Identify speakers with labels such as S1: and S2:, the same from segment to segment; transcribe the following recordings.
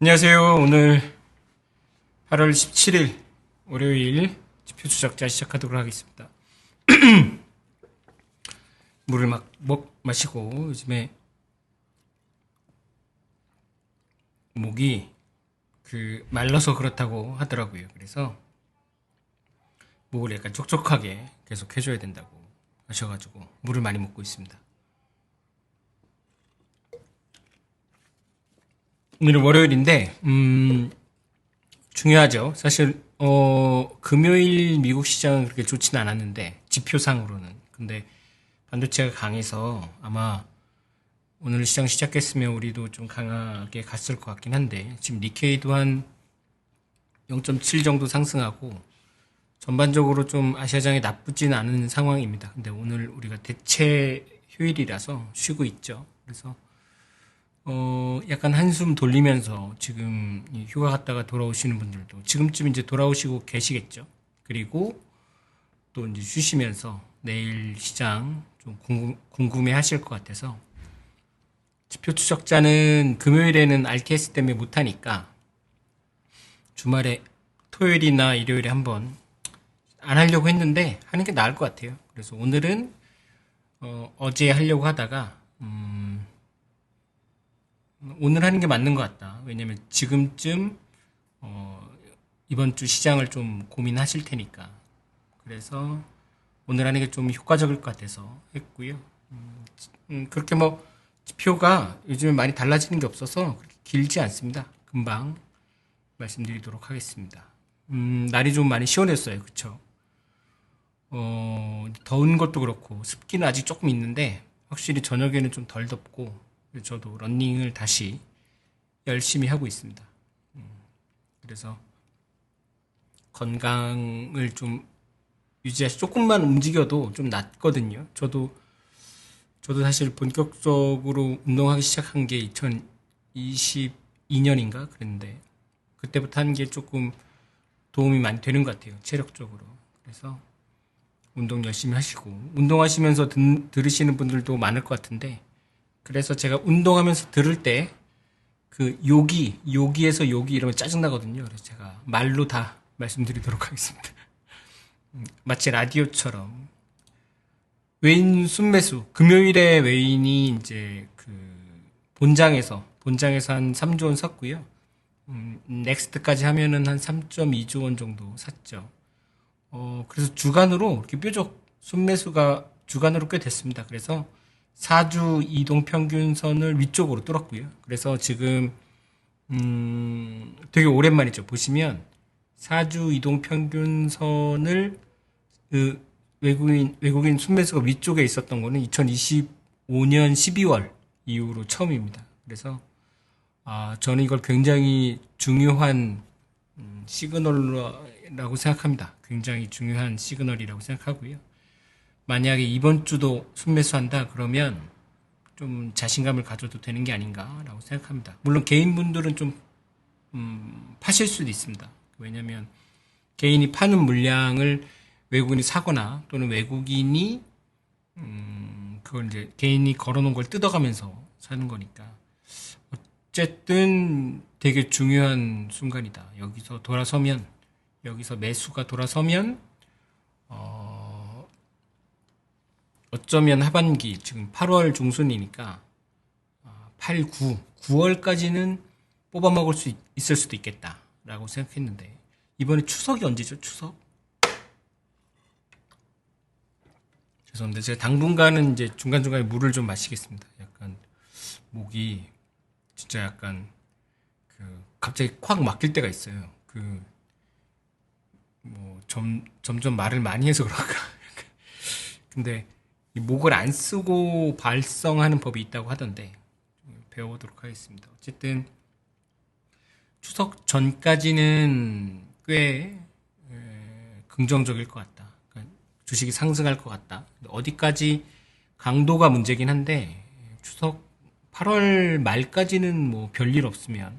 S1: 안녕하세요. 오늘 8월 17일 월요일 지표 추적자 시작하도록 하겠습니다. 물을 마시고 요즘에 목이 말라서 그렇다고 하더라고요. 그래서 목을 약간 촉촉하게 계속 해줘야 된다고 하셔가지고 물을 많이 먹고 있습니다. 오늘은 월요일인데 중요하죠. 사실 금요일 미국 시장은 그렇게 좋지는 않았는데 지표상으로는. 근데 반도체가 강해서 아마 오늘 시장 시작했으면 우리도 좀 강하게 갔을 것 같긴 한데 지금 니케이도 한 0.7 정도 상승하고 전반적으로 좀 아시아장이 나쁘진 않은 상황입니다. 근데 오늘 우리가 대체 휴일이라서 쉬고 있죠. 그래서 약간 한숨 돌리면서 지금 휴가 갔다가 돌아오시는 분들도 지금쯤 이제 돌아오시고 계시겠죠. 그리고 또 이제 쉬시면서 내일 시장 좀 궁금해 하실 것 같아서 지표 추적자는 금요일에는 RTS 때문에 못하니까 주말에 토요일이나 일요일에 한번 안 하려고 했는데 하는 게 나을 것 같아요. 그래서 오늘은 어제 하려고 하다가 오늘 하는 게 맞는 것 같다. 왜냐면 지금쯤 이번 주 시장을 좀 고민하실 테니까. 그래서 오늘 하는 게 좀 효과적일 것 같아서 했고요. 그렇게 뭐 지표가 요즘에 많이 달라지는 게 없어서 그렇게 길지 않습니다. 금방 말씀드리도록 하겠습니다. 날이 좀 많이 시원했어요. 그쵸? 더운 것도 그렇고 습기는 아직 조금 있는데 확실히 저녁에는 좀 덜 덥고 저도 러닝을 다시 열심히 하고 있습니다. 그래서 건강을 좀 유지해서 조금만 움직여도 좀 낫거든요. 저도 사실 본격적으로 운동하기 시작한 게 2022년인가 그랬는데 그때부터 하는 게 조금 도움이 많이 되는 것 같아요. 체력적으로. 그래서 운동 열심히 하시고 운동하시면서 들으시는 분들도 많을 것 같은데 그래서 제가 운동하면서 들을 때 요기에서 요기 이러면 짜증나거든요. 그래서 제가 말로 다 말씀드리도록 하겠습니다. 마치 라디오처럼 외인 순매수 금요일에 외인이 이제 본장에서 한 3조 원 샀고요. 넥스트까지 하면은 한 3.2조 원 정도 샀죠. 그래서 주간으로 이렇게 뾰족 순매수가 주간으로 꽤 됐습니다. 그래서 4주 이동 평균선을 위쪽으로 뚫었고요. 그래서 지금 되게 오랜만이죠. 보시면 4주 이동 평균선을 외국인 순매수가 위쪽에 있었던 거는 2025년 12월 이후로 처음입니다. 그래서 저는 이걸 굉장히 중요한 시그널이라고 생각합니다. 굉장히 중요한 시그널이라고 생각하고요. 만약에 이번 주도 순매수한다 그러면 좀 자신감을 가져도 되는 게 아닌가라고 생각합니다. 물론 개인분들은 좀 파실 수도 있습니다. 왜냐하면 개인이 파는 물량을 외국인이 사거나 또는 외국인이 그걸 이제 개인이 걸어놓은 걸 뜯어가면서 사는 거니까 어쨌든 되게 중요한 순간이다. 여기서 매수가 돌아서면 어쩌면 하반기 지금 8월 중순이니까 8, 9월까지는 뽑아먹을 수 있을 수도 있겠다라고 생각했는데 이번에 추석이 언제죠? 추석? 죄송합니다. 제가 당분간은 이제 중간중간에 물을 좀 마시겠습니다. 약간 목이 진짜 약간 갑자기 콱 막힐 때가 있어요. 점점 말을 많이 해서 그런가. 근데 이 목을 안 쓰고 발성하는 법이 있다고 하던데 배워보도록 하겠습니다. 어쨌든 추석 전까지는 꽤 긍정적일 것 같다. 그러니까 주식이 상승할 것 같다. 어디까지 강도가 문제긴 한데 추석 8월 말까지는 뭐 별일 없으면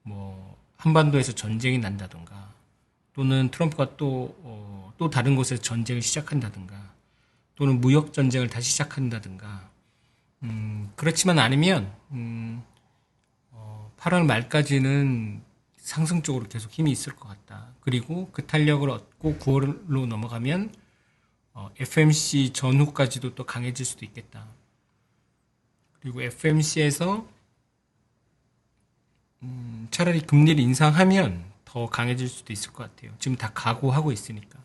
S1: 뭐 한반도에서 전쟁이 난다던가 또는 트럼프가 또 다른 곳에서 전쟁을 시작한다든가 또는 무역 전쟁을 다시 시작한다든가 그렇지만 않으면 8월 말까지는 상승 쪽으로 계속 힘이 있을 것 같다. 그리고 그 탄력을 얻고 9월로 넘어가면 FMC 전후까지도 또 강해질 수도 있겠다. 그리고 FMC에서 차라리 금리를 인상하면 더 강해질 수도 있을 것 같아요. 지금 다 각오하고 있으니까.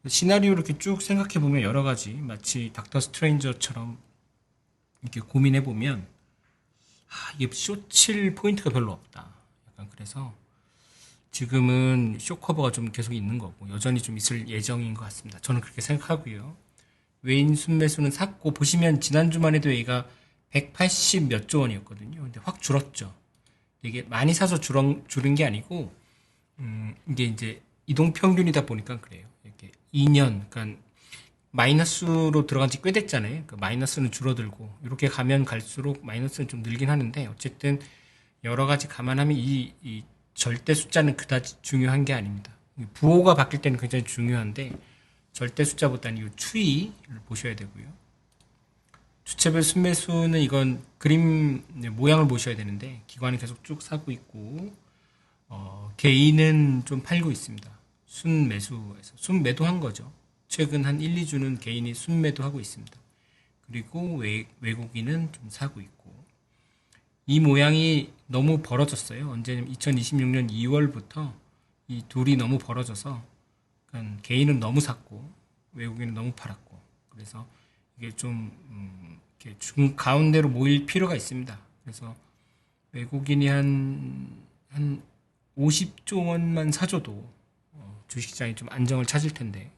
S1: 시나리오 이렇게 쭉 생각해 보면 여러 가지 마치 닥터 스트레인저처럼 이렇게 고민해 보면 이게 쇼칠 포인트가 별로 없다. 약간 그래서 지금은 쇼 커버가 좀 계속 있는 거고 여전히 좀 있을 예정인 것 같습니다. 저는 그렇게 생각하고요. 외인 순매수는 샀고 보시면 지난주만 해도 얘가 180 몇 조 원이었거든요. 근데 확 줄었죠. 이게 많이 사서 줄은 게 아니고 이게 이제 이동평균이다 보니까 그래요. 이렇게 2년, 그러니까 마이너스로 들어간 지 꽤 됐잖아요. 그 마이너스는 줄어들고 이렇게 가면 갈수록 마이너스는 좀 늘긴 하는데 어쨌든 여러 가지 감안하면 이 절대 숫자는 그다지 중요한 게 아닙니다. 부호가 바뀔 때는 굉장히 중요한데 절대 숫자보다는 이 추이를 보셔야 되고요. 주체별 순매수는 이건 그림 모양을 보셔야 되는데 기관은 계속 쭉 사고 있고 개인은 좀 팔고 있습니다. 순매수에서 순매도한 거죠. 최근 한 1, 2주는 개인이 순매도하고 있습니다. 그리고 외국인은 좀 사고 있고 이 모양이 너무 벌어졌어요. 언제냐면 2026년 2월부터 이 둘이 너무 벌어져서 그러니까 개인은 너무 샀고 외국인은 너무 팔았고 그래서 이게 좀 이렇게 중 가운데로 모일 필요가 있습니다. 그래서 외국인이 한 50조 원만 사줘도 주식시장이 좀 안정을 찾을 텐데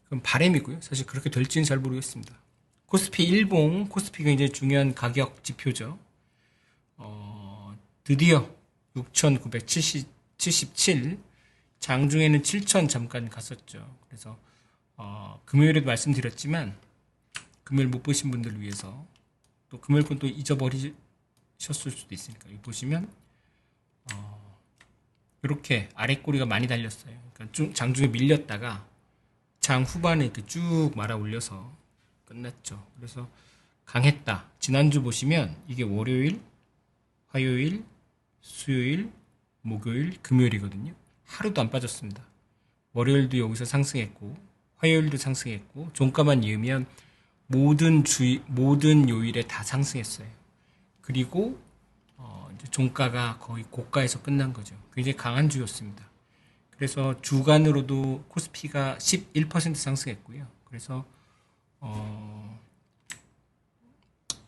S1: 그건 바람이고요. 사실 그렇게 될지는 잘 모르겠습니다. 코스피 일봉, 코스피가 굉장히 중요한 가격 지표죠. 드디어 6,977, 장중에는 7,000 잠깐 갔었죠. 그래서 금요일에도 말씀드렸지만 금요일 못 보신 분들을 위해서 또 금요일 건 또 잊어버리셨을 수도 있으니까 여기 보시면 이렇게 아래 꼬리가 많이 달렸어요. 그러니까 장중에 밀렸다가 장 후반에 이렇게 쭉 말아 올려서 끝났죠. 그래서 강했다. 지난주 보시면 이게 월요일, 화요일, 수요일, 목요일, 금요일이거든요. 하루도 안 빠졌습니다. 월요일도 여기서 상승했고 화요일도 상승했고 종가만 이으면 모든 요일에 다 상승했어요. 그리고 이제 종가가 거의 고가에서 끝난 거죠. 굉장히 강한 주였습니다. 그래서 주간으로도 코스피가 11% 상승했고요. 그래서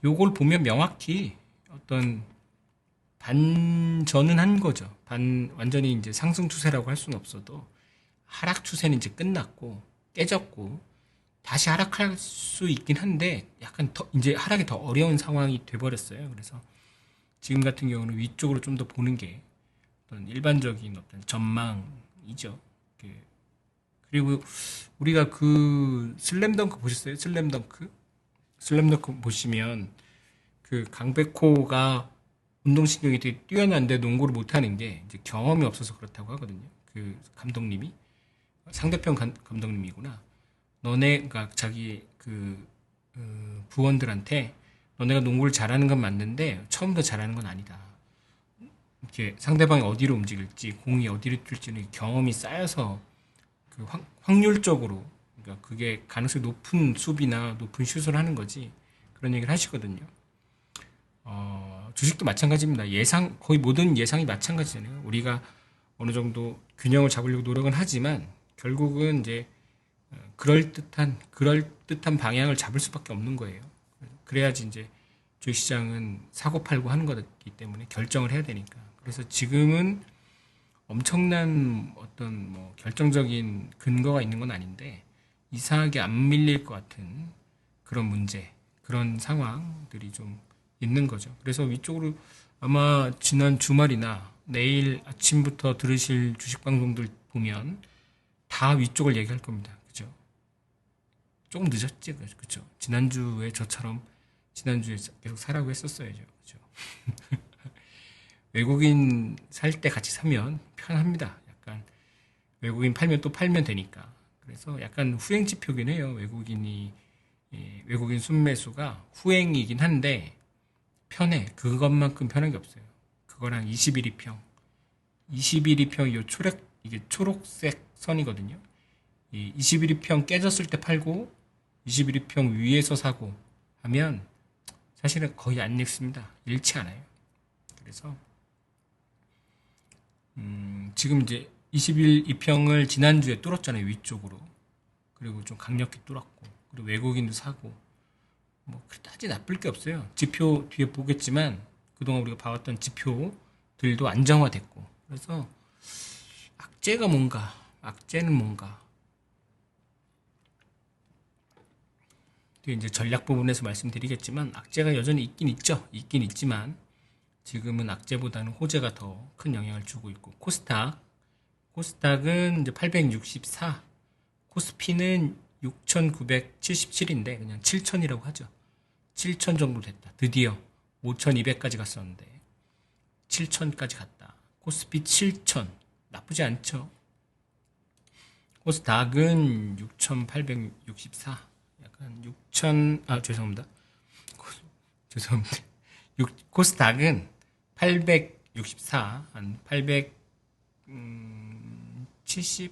S1: 요걸 보면 명확히 어떤 반전은 한 거죠. 완전히 이제 상승 추세라고 할 수는 없어도 하락 추세는 이제 끝났고 깨졌고 다시 하락할 수 있긴 한데 약간 더 이제 하락이 더 어려운 상황이 돼버렸어요. 그래서 지금 같은 경우는 위쪽으로 좀 더 보는 게 어떤 일반적인 어떤 전망이죠. 그리고 우리가 그 슬램덩크 보셨어요? 슬램덩크 보시면 그 강백호가 운동신경이 되게 뛰어난데 농구를 못하는 게 이제 경험이 없어서 그렇다고 하거든요. 그 감독님이 상대편 감독님이구나. 너네가 자기 부원들한테 너네가 농구를 잘하는 건 맞는데 처음부터 잘하는 건 아니다. 이렇게 상대방이 어디로 움직일지 공이 어디로 뛸지는 경험이 쌓여서 그 확률적으로 그러니까 그게 가능성이 높은 수비나 높은 슛을 하는 거지 그런 얘기를 하시거든요. 주식도 마찬가지입니다. 거의 모든 예상이 마찬가지잖아요. 우리가 어느 정도 균형을 잡으려고 노력은 하지만 결국은 이제 그럴듯한 방향을 잡을 수밖에 없는 거예요. 그래야지 이제 주식시장은 사고 팔고 하는 거기 때문에 결정을 해야 되니까. 그래서 지금은 엄청난 어떤 뭐 결정적인 근거가 있는 건 아닌데 이상하게 안 밀릴 것 같은 그런 문제, 그런 상황들이 좀 있는 거죠. 그래서 위쪽으로 아마 지난 주말이나 내일 아침부터 들으실 주식 방송들 보면 다 위쪽을 얘기할 겁니다. 그죠? 조금 늦었지, 그죠? 지난주에 저처럼 지난주에 계속 사라고 했었어야죠. 그죠? 외국인 살 때 같이 사면 편합니다. 약간 외국인 팔면 또 팔면 되니까. 그래서 약간 후행지표긴 해요. 외국인 순매수가 후행이긴 한데 편해. 그것만큼 편한 게 없어요. 그거랑 21이평. 21이평 요 이게 초록색 선이거든요. 이 21이평 깨졌을 때 팔고 21이평 위에서 사고 하면 사실은 거의 안 읽습니다. 잃지 않아요. 그래서 지금 이제 21이평을 지난주에 뚫었잖아요. 위쪽으로. 그리고 좀 강력히 뚫었고 그리고 외국인도 사고 뭐 그다지 나쁠 게 없어요. 지표 뒤에 보겠지만 그동안 우리가 봐왔던 지표들도 안정화됐고 그래서 악재가 뭔가 악재는 뭔가 뒤에 이제 전략 부분에서 말씀드리겠지만 악재가 여전히 있긴 있죠. 있긴 있지만 지금은 악재보다는 호재가 더 큰 영향을 주고 있고 코스닥은 이제 864 코스피는 6977인데 그냥 7000이라고 하죠. 7000 정도 됐다. 드디어 5200까지 갔었는데 7000까지 갔다. 코스피 7000 나쁘지 않죠. 코스닥은 6864 약간 6000 죄송합니다. 죄송합니다. 코스닥은 864 한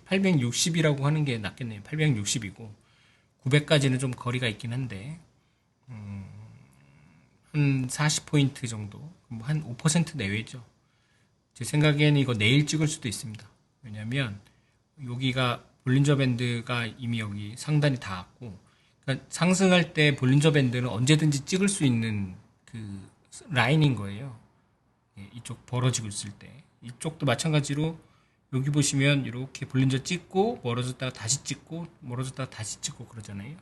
S1: 860이라고 하는 게 낫겠네요. 860이고 900까지는 좀 거리가 있긴 한데 한 40포인트 정도 한 5% 내외죠. 제 생각에는 이거 내일 찍을 수도 있습니다. 왜냐면 여기가 볼린저 밴드가 이미 여기 상단이 닿았고 그러니까 상승할 때 볼린저 밴드는 언제든지 찍을 수 있는 그 라인인 거예요. 이쪽 벌어지고 있을 때 이쪽도 마찬가지로 여기 보시면 이렇게 볼린저 찍고 멀어졌다가 다시 찍고 멀어졌다가 다시 찍고 그러잖아요.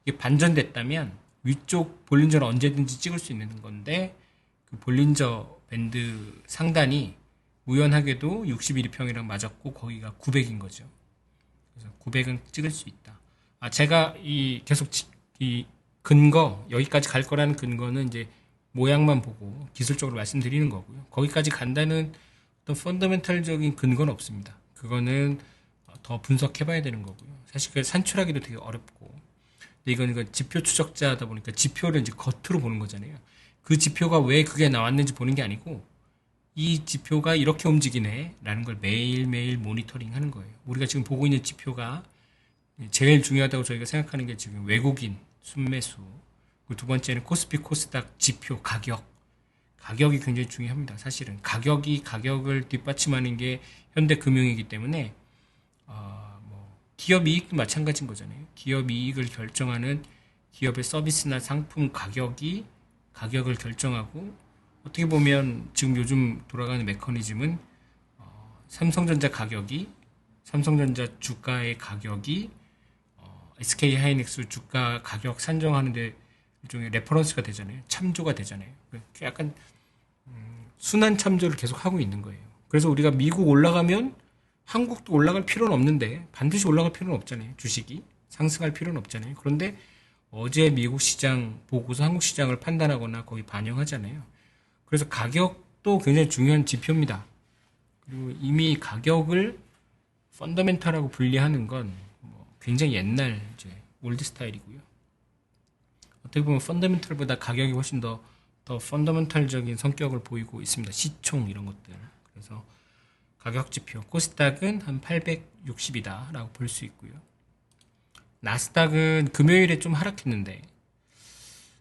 S1: 이게 반전됐다면 위쪽 볼린저는 언제든지 찍을 수 있는 건데 그 볼린저 밴드 상단이 우연하게도 61평이랑 맞았고 거기가 900인 거죠. 그래서 900은 찍을 수 있다. 제가 계속 이 근거 여기까지 갈 거라는 근거는 이제 모양만 보고 기술적으로 말씀드리는 거고요. 거기까지 간다는 어떤 펀더멘탈적인 근거는 없습니다. 그거는 더 분석해봐야 되는 거고요. 사실 그 산출하기도 되게 어렵고. 근데 이건 지표 추적자다 보니까 지표를 이제 겉으로 보는 거잖아요. 그 지표가 왜 그게 나왔는지 보는 게 아니고 이 지표가 이렇게 움직이네 라는 걸 매일매일 모니터링 하는 거예요. 우리가 지금 보고 있는 지표가 제일 중요하다고 저희가 생각하는 게 지금 외국인 순매수 두 번째는 코스피 코스닥 지표 가격이 굉장히 중요합니다. 사실은 가격을 뒷받침하는 게 현대금융이기 때문에 기업 이익도 마찬가지인 거잖아요. 기업 이익을 결정하는 기업의 서비스나 상품 가격을 결정하고 어떻게 보면 지금 요즘 돌아가는 메커니즘은 삼성전자 주가의 가격이 SK 하이닉스 주가 가격 산정하는데 일종의 레퍼런스가 되잖아요. 참조가 되잖아요. 약간 순환 참조를 계속 하고 있는 거예요. 그래서 우리가 미국 올라가면 한국도 올라갈 필요는 없는데 반드시 올라갈 필요는 없잖아요. 주식이 상승할 필요는 없잖아요. 그런데 어제 미국 시장 보고서 한국 시장을 판단하거나 거의 반영하잖아요. 그래서 가격도 굉장히 중요한 지표입니다. 그리고 이미 가격을 펀더멘탈하고 분리하는 건 굉장히 옛날 이제 올드 스타일이고요. 어떻게 보면 펀더멘탈보다 가격이 훨씬 더 펀더멘탈적인 성격을 보이고 있습니다. 시총 이런 것들. 그래서 가격 지표 코스닥은 한 860이다 라고 볼 수 있고요. 나스닥은 금요일에 좀 하락했는데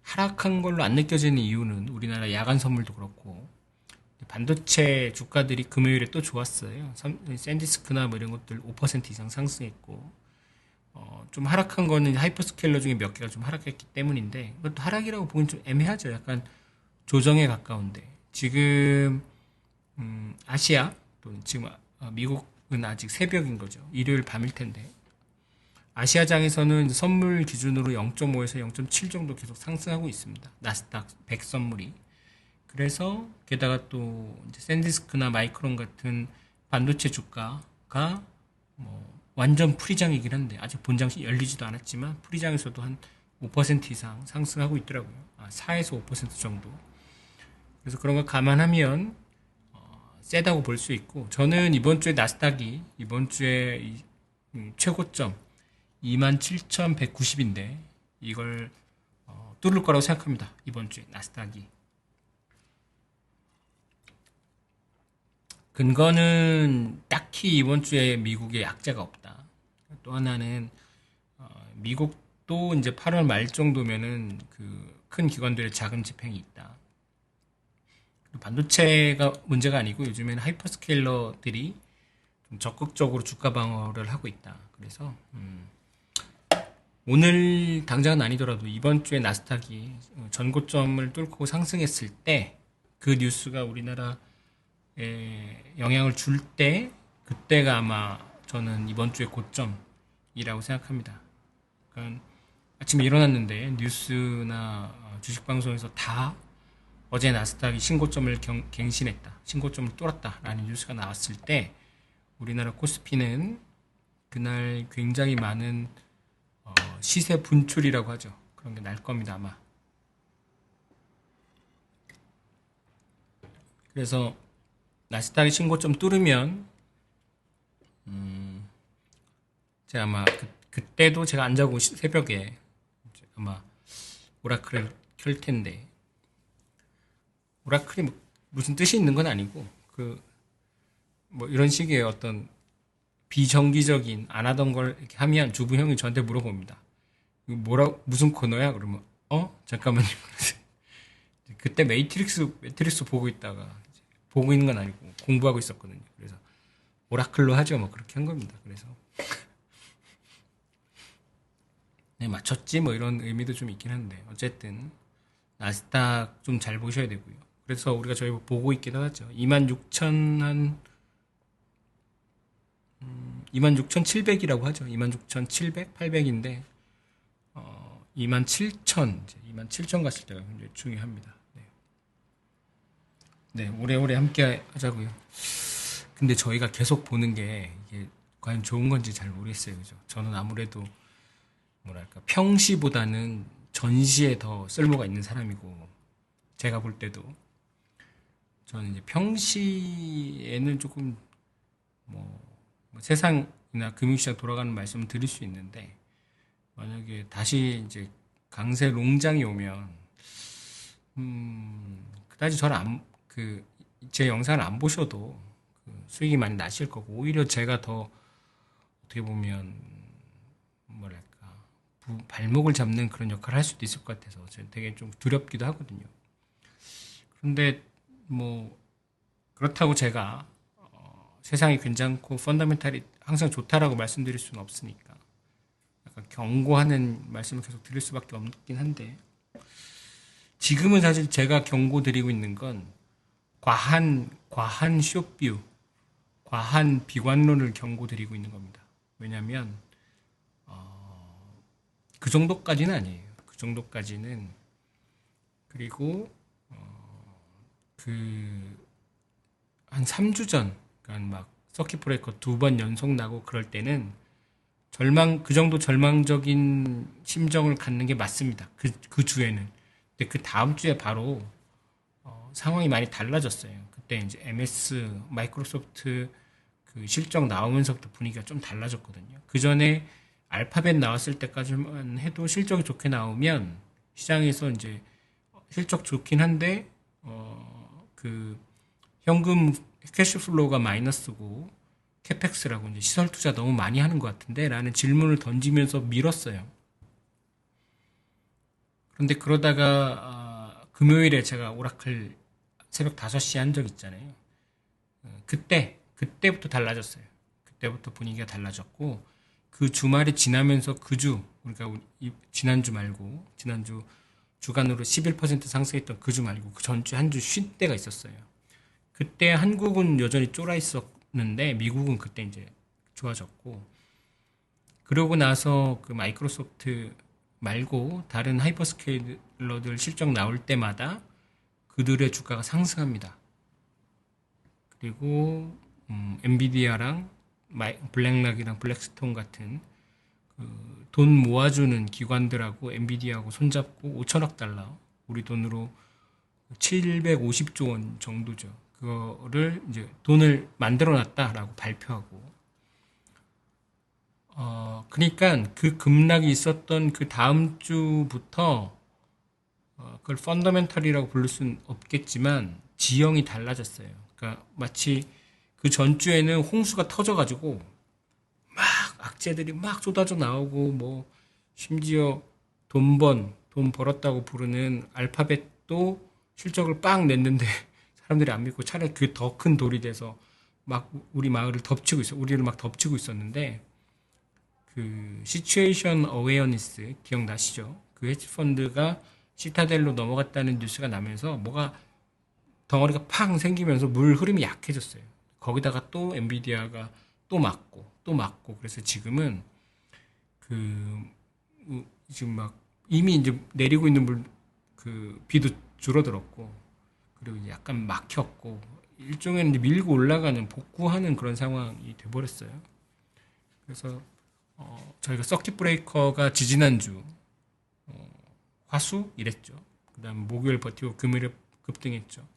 S1: 하락한 걸로 안 느껴지는 이유는 우리나라 야간 선물도 그렇고 반도체 주가들이 금요일에 또 좋았어요. 샌디스크나 뭐 이런 것들 5% 이상 상승했고 좀 하락한 거는 하이퍼스케일러 중에 몇 개가 좀 하락했기 때문인데 그것도 하락이라고 보기엔 좀 애매하죠. 약간 조정에 가까운데 지금 아시아 또는 지금 미국은 아직 새벽인 거죠. 일요일 밤일 텐데 아시아장에서는 선물 기준으로 0.5에서 0.7 정도 계속 상승하고 있습니다. 나스닥 100 선물이. 그래서 게다가 또 이제 샌디스크나 마이크론 같은 반도체 주가가 완전 풀이장이긴 한데 아직 본장이 열리지도 않았지만 풀이장에서도 한 5% 이상 상승하고 있더라고요. 4에서 5% 정도. 그래서 그런 거 감안하면 세다고 볼 수 있고 저는 이번 주에 나스닥이 이번 주에 최고점 27,190인데 이걸 뚫을 거라고 생각합니다. 이번 주에 나스닥이. 근거는 딱히 이번 주에 미국에 약재가 없다. 또 하나는 미국도 이제 8월 말 정도면은 그 큰 기관들의 자금 집행이 있다. 반도체가 문제가 아니고 요즘에는 하이퍼스케일러들이 좀 적극적으로 주가 방어를 하고 있다. 그래서 오늘 당장은 아니더라도 이번 주에 나스닥이 전고점을 뚫고 상승했을 때 그 뉴스가 우리나라에 영향을 줄 때 그때가 아마 저는 이번 주의 고점이라고 생각합니다. 그러니까 아침에 일어났는데 뉴스나 주식 방송에서 다 어제 나스닥이 신고점을 갱신했다, 신고점을 뚫었다라는 뉴스가 나왔을 때 우리나라 코스피는 그날 굉장히 많은 시세 분출이라고 하죠. 그런 게 날 겁니다, 아마. 그래서 나스닥이 신고점 뚫으면 제가 아마 그때도 제가 안 자고 새벽에 아마 오라클을 켤 텐데 오라클이 무슨 뜻이 있는 건 아니고 그 뭐 이런 식의 어떤 비정기적인 안 하던 걸 이렇게 하면 주부 형이 저한테 물어봅니다. 이거 뭐라 무슨 코너야? 그러면 잠깐만요. 그때 매트릭스 보고 있다가 보고 있는 건 아니고 공부하고 있었거든요. 그래서 오라클로 하죠. 뭐 그렇게 한 겁니다. 그래서 네, 맞췄지 뭐 이런 의미도 좀 있긴 한데 어쨌든 나스닥 좀 잘 보셔야 되고요. 그래서 우리가 저희 보고 있기도 하죠. 26,000 한 26,700이라고 하죠. 26,700, 800인데 27,000, 27,000 갔을 때가 굉장히 중요합니다. 네. 네, 오래오래 함께 하자고요. 근데 저희가 계속 보는 게 이게 과연 좋은 건지 잘 모르겠어요. 그죠? 저는 아무래도 뭐랄까 평시보다는 전시에 더 쓸모가 있는 사람이고 제가 볼 때도 저는 이제 평시에는 조금 뭐 세상이나 금융시장 돌아가는 말씀을 드릴 수 있는데 만약에 다시 이제 강세 롱장이 오면 그다지 저는 제 영상을 안 보셔도 수익이 많이 나실 거고 오히려 제가 더 어떻게 보면 뭐랄까 발목을 잡는 그런 역할을 할 수도 있을 것 같아서 저는 되게 좀 두렵기도 하거든요. 그런데 뭐 그렇다고 제가 세상이 괜찮고 펀더멘탈이 항상 좋다라고 말씀드릴 수는 없으니까 약간 경고하는 말씀을 계속 드릴 수밖에 없긴 한데 지금은 사실 제가 경고드리고 있는 건 과한 쇼뷰, 과한 비관론을 경고드리고 있는 겁니다. 왜냐하면 그 정도까지는 아니에요. 그 정도까지는 그리고 한 3주 전, 그러니까 막 서킷 브레이커 2번 연속 나고 그럴 때는 그 정도 절망적인 심정을 갖는 게 맞습니다. 그 주에는. 근데 그 다음 주에 바로 상황이 많이 달라졌어요. 그때 이제 MS, 마이크로소프트 그 실적 나오면서부터 분위기가 좀 달라졌거든요. 그 전에 알파벳 나왔을 때까지만 해도 실적이 좋게 나오면 시장에서 이제 실적 좋긴 한데 그 현금 캐시플로우가 마이너스고 캐펙스라고 이제 시설 투자 너무 많이 하는 것 같은데 라는 질문을 던지면서 밀었어요. 그런데 그러다가 금요일에 제가 오라클 새벽 5시에 한 적 있잖아요. 그때부터 달라졌어요. 그때부터 분위기가 달라졌고 그 주말이 지나면서 그러니까 지난주 말고 지난주 주간으로 11% 상승했던 그 주 말고 그 전주 한 주 쉰 때가 있었어요. 그때 한국은 여전히 쫄아 있었는데 미국은 그때 이제 좋아졌고 그러고 나서 그 마이크로소프트 말고 다른 하이퍼스케일러들 실적 나올 때마다 그들의 주가가 상승합니다. 그리고 엔비디아랑 블랙락이랑 블랙스톤 같은 돈 모아주는 기관들하고 엔비디아하고 손잡고 5천억 달러 우리 돈으로 750조 원 정도죠. 그거를 이제 돈을 만들어 놨다라고 발표하고 그러니까 그 급락이 있었던 그 다음 주부터 그걸 펀더멘털이라고 부를 수는 없겠지만 지형이 달라졌어요. 그러니까 마치 그 전주에는 홍수가 터져가지고 막 악재들이 막 쏟아져 나오고 뭐 심지어 돈 벌었다고 부르는 알파벳도 실적을 빵 냈는데 사람들이 안 믿고 차라리 그 더 큰 돌이 돼서 막 우리를 막 덮치고 있었는데 그 시츄에이션 어웨어니스 기억나시죠? 그 헤지펀드가 시타델로 넘어갔다는 뉴스가 나면서 뭐가 덩어리가 팡 생기면서 물 흐름이 약해졌어요. 거기다가 또 엔비디아가 또 맞고 그래서 지금은 그 지금 막 이미 이제 내리고 있는 그 비도 줄어들었고 그리고 이제 약간 막혔고 일종의 이제 밀고 올라가는 복구하는 그런 상황이 돼버렸어요. 그래서 저희가 서킷 브레이커가 지지난주 화수 이랬죠. 그다음 목요일 버티고 금요일에 급등했죠.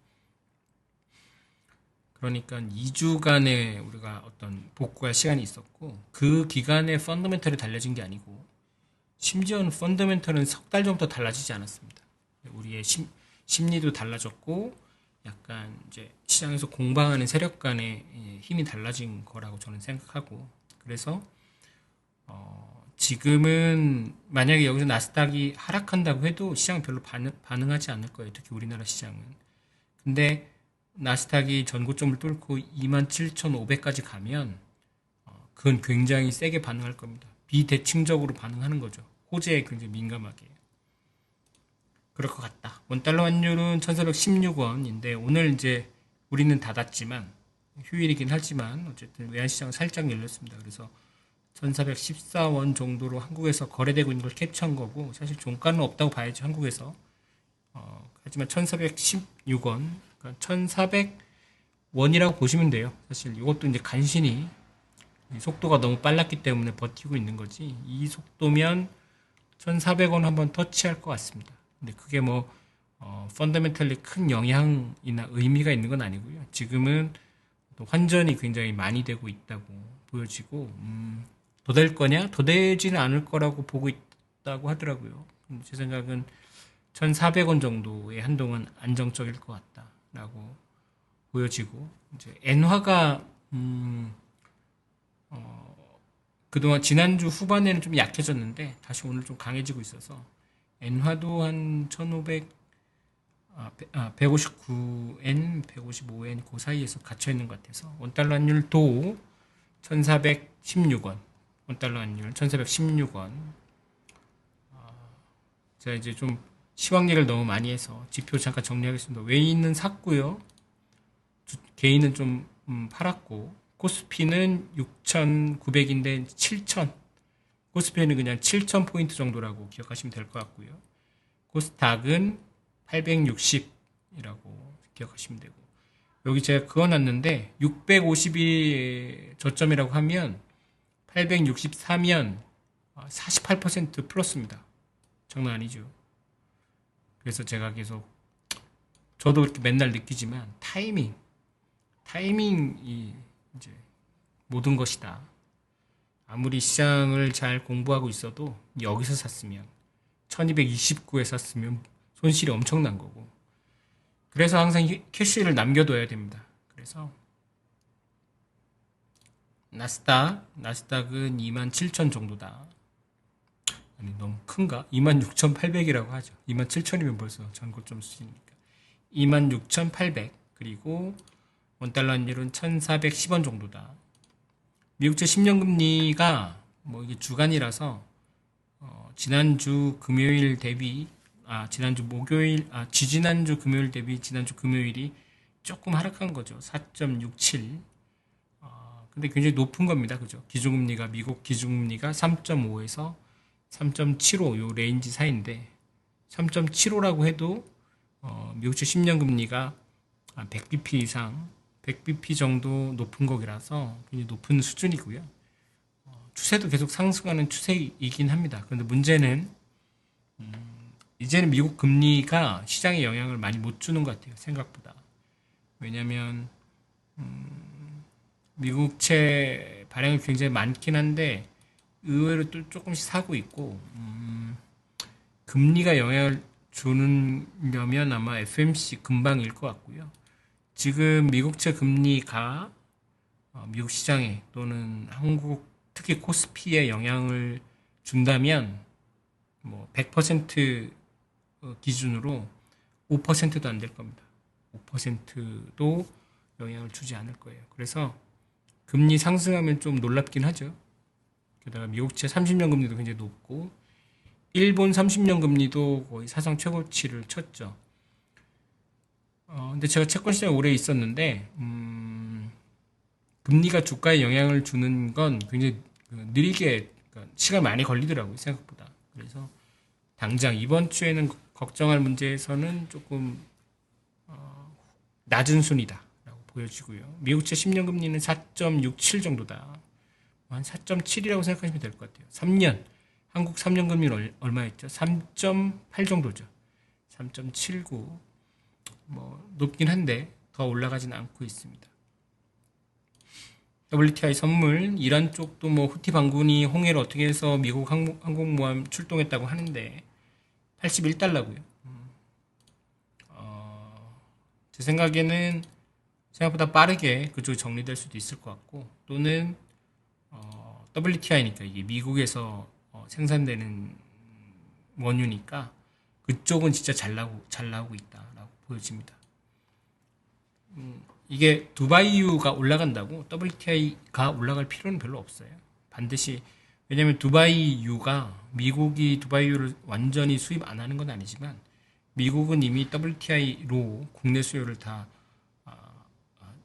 S1: 그러니까 2주간의 우리가 어떤 복구할 시간이 있었고 그 기간에 펀더멘털이 달라진 게 아니고 심지어는 펀더멘털은 석 달 정도 달라지지 않았습니다. 우리의 심리도 달라졌고 약간 이제 시장에서 공방하는 세력 간의 힘이 달라진 거라고 저는 생각하고 그래서 지금은 만약에 여기서 나스닥이 하락한다고 해도 시장은 별로 반응하지 않을 거예요. 특히 우리나라 시장은. 근데 나스닥이 전고점을 뚫고 27,500까지 가면 그건 굉장히 세게 반응할 겁니다. 비대칭적으로 반응하는 거죠. 호재에 굉장히 민감하게. 그럴 것 같다. 원달러 환율은 1,416원인데 오늘 이제 우리는 닫았지만 휴일이긴 하지만 어쨌든 외환시장은 살짝 열렸습니다. 그래서 1,414원 정도로 한국에서 거래되고 있는 걸 캡처한 거고 사실 종가는 없다고 봐야죠. 한국에서. 하지만 1,416원, 그러니까 1,400원이라고 보시면 돼요. 사실 이것도 이제 간신히 속도가 너무 빨랐기 때문에 버티고 있는 거지. 이 속도면 1,400원 한번 터치할 것 같습니다. 근데 그게 뭐 펀더멘털리 큰 영향이나 의미가 있는 건 아니고요. 지금은 또 환전이 굉장히 많이 되고 있다고 보여지고 더 될 거냐? 더 되지는 않을 거라고 보고 있다고 하더라고요. 제 생각은 1,400원 정도의 한동안 안정적일 것 같다라고 보여지고 이제 엔화가 그동안 지난주 후반에는 좀 약해졌는데 다시 오늘 좀 강해지고 있어서 엔화도 한 159엔, 155엔 그 사이에서 갇혀 있는 것 같아서 원달러 환율도 1,416원, 원달러 환율 1,416원. 제가 이제 좀 시황 얘기를 너무 많이 해서 지표 잠깐 정리하겠습니다. 외인은 샀고요. 개인은 좀 팔았고 코스피는 6,900인데 7,000. 코스피는 그냥 7,000포인트 정도라고 기억하시면 될 것 같고요. 코스닥은 860이라고 기억하시면 되고 여기 제가 그어놨는데 650이 저점이라고 하면 864면 48% 플러스입니다. 장난 아니죠. 그래서 제가 계속 저도 이렇게 맨날 느끼지만 타이밍이 이제 모든 것이다. 아무리 시장을 잘 공부하고 있어도 여기서 샀으면 1229에 샀으면 손실이 엄청난 거고 그래서 항상 캐시를 남겨둬야 됩니다. 그래서 나스닥은 27,000 정도다. 아니 너무 큰가? 26,800이라고 하죠. 27,000이면 벌써 전고점 수준이니까 26,800 그리고 원달러 환율은 1,410원 정도다. 미국채 10년 금리가 뭐 이게 주간이라서 지난주 금요일 대비 지지난주 금요일 대비 지난주 금요일이 조금 하락한 거죠. 4.67. 근데 굉장히 높은 겁니다. 그죠? 기준금리가 미국 기준금리가 3.5에서 3.75 요 레인지 사이인데 3.75라고 해도 미국채 10년 금리가 100bp 이상 100bp 정도 높은 거기라서 굉장히 높은 수준이고요. 추세도 계속 상승하는 추세이긴 합니다. 그런데 문제는 이제는 미국 금리가 시장에 영향을 많이 못 주는 것 같아요. 생각보다. 왜냐하면 미국채 발행이 굉장히 많긴 한데 의외로 또 조금씩 사고 있고 금리가 영향을 주려면 아마 FMC 금방일 것 같고요. 지금 미국채 금리가 미국 시장에 또는 한국 특히 코스피에 영향을 준다면 뭐 100% 기준으로 5%도 안 될 겁니다. 5%도 영향을 주지 않을 거예요. 그래서 금리 상승하면 좀 놀랍긴 하죠. 게다가 미국채 30년 금리도 굉장히 높고 일본 30년 금리도 거의 사상 최고치를 쳤죠. 근데 제가 채권 시장에 오래 있었는데 금리가 주가에 영향을 주는 건 굉장히 느리게 그러니까 시간 많이 걸리더라고요 생각보다. 그래서 당장 이번 주에는 걱정할 문제에서는 조금 낮은 순위다라고 보여지고요. 미국채 10년 금리는 4.67 정도다. 한 4.7이라고 생각하시면 될 것 같아요. 3년 한국 3년 금리는 얼마였죠? 3.8 정도죠. 3.79 뭐 높긴 한데 더 올라가지는 않고 있습니다. WTI 선물 이란 쪽도 뭐 후티 반군이 홍해를 어떻게 해서 미국 항공모함 출동했다고 하는데 81달러고요. 제 생각에는 생각보다 빠르게 그쪽이 정리될 수도 있을 것 같고 또는 WTI니까 이게 미국에서 생산되는 원유니까 그쪽은 진짜 잘 나오고 있다라고 보여집니다. 이게 두바이유가 올라간다고 WTI가 올라갈 필요는 별로 없어요. 반드시 왜냐하면 두바이유가 미국이 두바이유를 완전히 수입 안 하는 건 아니지만 미국은 이미 WTI로 국내 수요를 다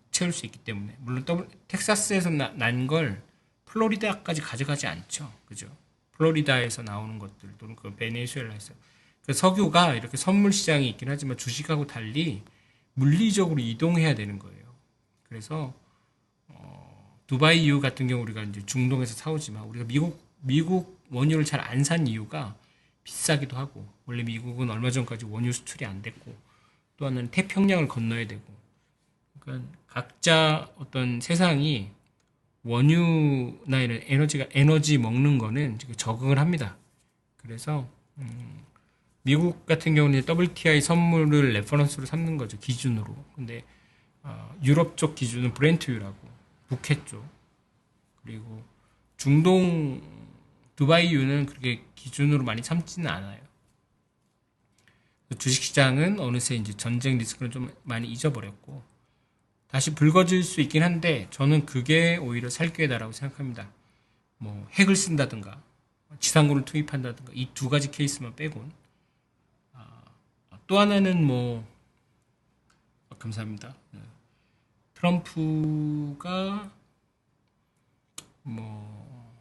S1: 채울 수 있기 때문에 물론 텍사스에서 난 걸 플로리다까지 가져가지 않죠. 그죠? 플로리다에서 나오는 것들 또는 그 베네수엘라에서 그 석유가 이렇게 선물 시장이 있긴 하지만 주식하고 달리 물리적으로 이동해야 되는 거예요. 그래서 두바이유 같은 경우 우리가 이제 중동에서 사오지만 우리가 미국 원유를 잘 안 산 이유가 비싸기도 하고 원래 미국은 얼마 전까지 원유 수출이 안 됐고 또 하나는 태평양을 건너야 되고 그러니까 각자 어떤 세상이 원유나 이런 에너지 먹는 거는 적응을 합니다. 그래서 미국 같은 경우는 WTI 선물을 레퍼런스로 삼는 거죠. 기준으로. 근데 유럽 쪽 기준은 브렌트유라고 북해 쪽 그리고 중동 두바이유는 그렇게 기준으로 많이 삼지는 않아요. 주식시장은 어느새 이제 전쟁 리스크를 좀 많이 잊어버렸고 다시 붉어질 수 있긴 한데 저는 그게 오히려 살 기회다라고 생각합니다. 뭐 핵을 쓴다든가 지상군을 투입한다든가 이 두 가지 케이스만 빼곤 또 하나는 뭐 감사합니다. 트럼프가 뭐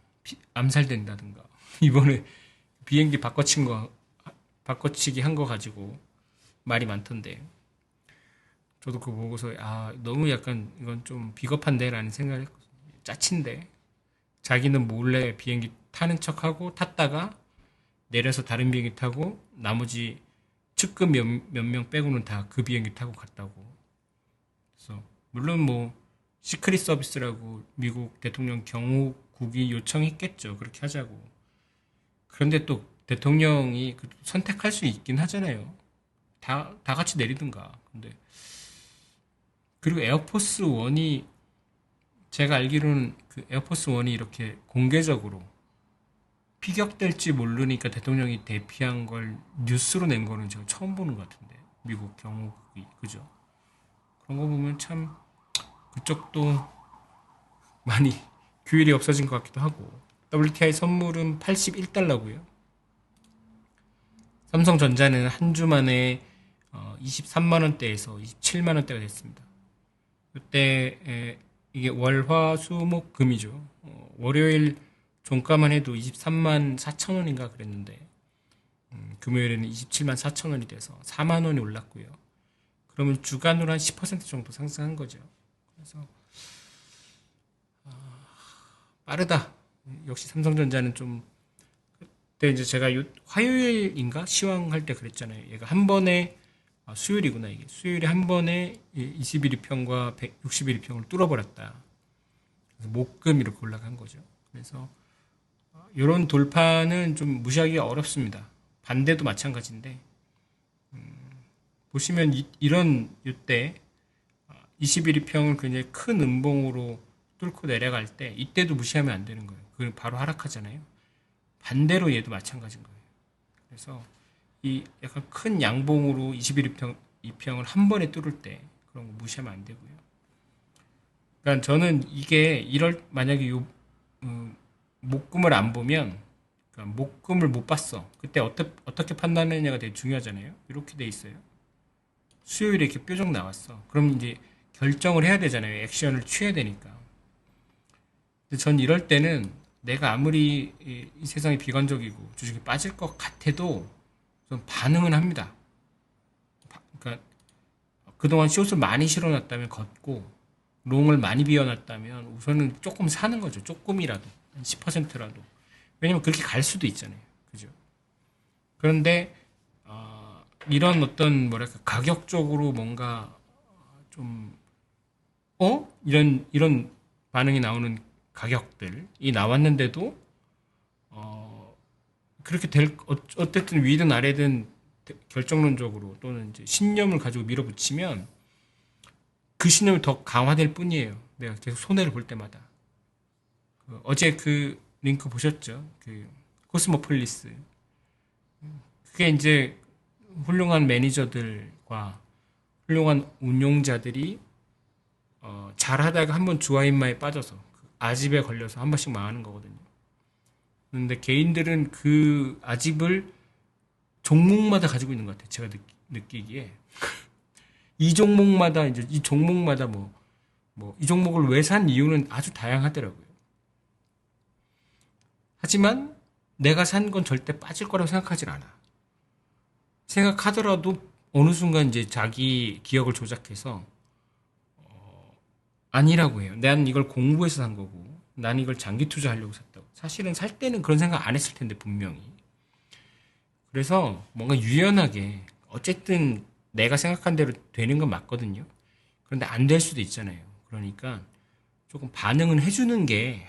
S1: 암살된다든가 이번에 비행기 바꿔치기 한 거 가지고 말이 많던데 저도 그거 보고서 너무 약간 이건 좀 비겁한데라는 생각을 했거든요. 짜친데 자기는 몰래 비행기 타는 척하고 탔다가 내려서 다른 비행기 타고 나머지 측근 몇 명 빼고는 다 그 비행기 타고 갔다고. 그래서 물론 뭐 시크릿 서비스라고 미국 대통령 경호국이 요청했겠죠. 그렇게 하자고. 그런데 또 대통령이 선택할 수 있긴 하잖아요. 다 같이 내리든가. 근데 그리고 에어포스 원이 제가 알기로는 그 에어포스 원이 이렇게 공개적으로 피격될지 모르니까 대통령이 대피한 걸 뉴스로 낸 거는 제가 처음 보는 것 같은데 미국 경호국이 그죠? 그런 거 보면 참 그쪽도 많이 규율이 없어진 것 같기도 하고 WTI 선물은 81달러고요. 삼성전자는 한 주 만에 23만 원대에서 27만 원대가 됐습니다. 그때 이게 월화수목 금이죠. 월요일 종가만 해도 23만 4천 원인가 그랬는데 금요일에는 27만 4천 원이 돼서 4만 원이 올랐고요. 그러면 주간으로 한 10% 정도 상승한 거죠. 그래서 빠르다. 역시 삼성전자는 좀 그때 이제 제가 화요일인가 시황할 때 그랬잖아요. 얘가 한 번에 수요일이구나 이게 수요일에 한 번에 21일평과 161일평을 뚫어버렸다. 그래서 목금 이렇게 올라간 거죠. 그래서 이런 돌파는 좀 무시하기가 어렵습니다. 반대도 마찬가지인데 보시면 이런 이때 21일평을 굉장히 큰 음봉으로 뚫고 내려갈 때 이때도 무시하면 안 되는 거예요. 그걸 바로 하락하잖아요. 반대로 얘도 마찬가지인 거예요. 그래서 이 약간 큰 양봉으로 21이평을 한 번에 뚫을 때 그런 거 무시하면 안 되고요. 그러니까 저는 이게 만약에 목금을 안 보면, 그러니까 목금을 못 봤어. 그때 어떻게 판단하느냐가 되게 중요하잖아요. 이렇게 돼 있어요. 수요일에 이렇게 뾰족 나왔어. 그럼 이제 결정을 해야 되잖아요. 액션을 취해야 되니까. 근데 전 이럴 때는 내가 아무리 이 세상이 비관적이고 주식이 빠질 것 같아도 좀 반응은 합니다. 그러니까 그동안 숏을 많이 실어놨다면 걷고 롱을 많이 비워놨다면 우선은 조금 사는 거죠. 조금이라도. 한 10%라도. 왜냐면 그렇게 갈 수도 있잖아요. 그죠? 그런데 이런 어떤 뭐랄까 가격적으로 뭔가 좀 이런 반응이 나오는 가격들이 나왔는데도 그렇게 어쨌든 위든 아래든 결정론적으로 또는 이제 신념을 가지고 밀어붙이면 그 신념이 더 강화될 뿐이에요. 내가 계속 손해를 볼 때마다. 어제 그 링크 보셨죠? 그 코스모폴리스. 그게 이제 훌륭한 매니저들과 훌륭한 운용자들이 잘하다가 한번 주화인마에 빠져서 그 아집에 걸려서 한 번씩 망하는 거거든요. 그런데 개인들은 그 아집을 종목마다 가지고 있는 것 같아요. 제가 느끼기에 이 종목마다 이 종목을 왜 산 이유는 아주 다양하더라고요. 하지만 내가 산 건 절대 빠질 거라고 생각하진 않아. 생각하더라도 어느 순간 이제 자기 기억을 조작해서 아니라고 해요. 난 이걸 공부해서 산 거고, 난 이걸 장기 투자하려고 샀다고. 사실은 살 때는 그런 생각 안 했을 텐데 분명히. 그래서 뭔가 유연하게 어쨌든 내가 생각한 대로 되는 건 맞거든요. 그런데 안 될 수도 있잖아요. 그러니까 조금 반응은 해주는 게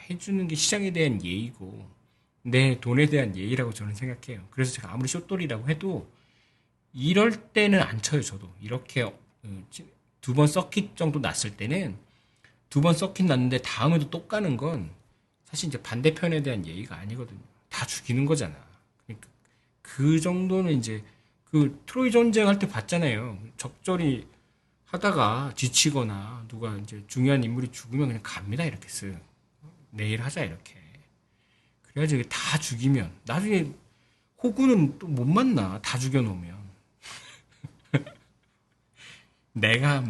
S1: 시장에 대한 예의고 내 돈에 대한 예의라고 저는 생각해요. 그래서 제가 아무리 숏돌이라고 해도 이럴 때는 안 쳐요. 저도 이렇게 두 번 서킷 정도 났을 때는 두 번 서킷 났는데 다음에도 또 까는 건 사실 이제 반대편에 대한 예의가 아니거든요. 다 죽이는 거잖아. 그러니까 그 정도는 이제 그 트로이 전쟁 할 때 봤잖아요. 적절히 하다가 지치거나 누가 이제 중요한 인물이 죽으면 그냥 갑니다. 이렇게 쓱. 내일 하자 이렇게. 그래야지 다 죽이면 나중에 호구는 또 못 만나. 다 죽여놓으면. 내가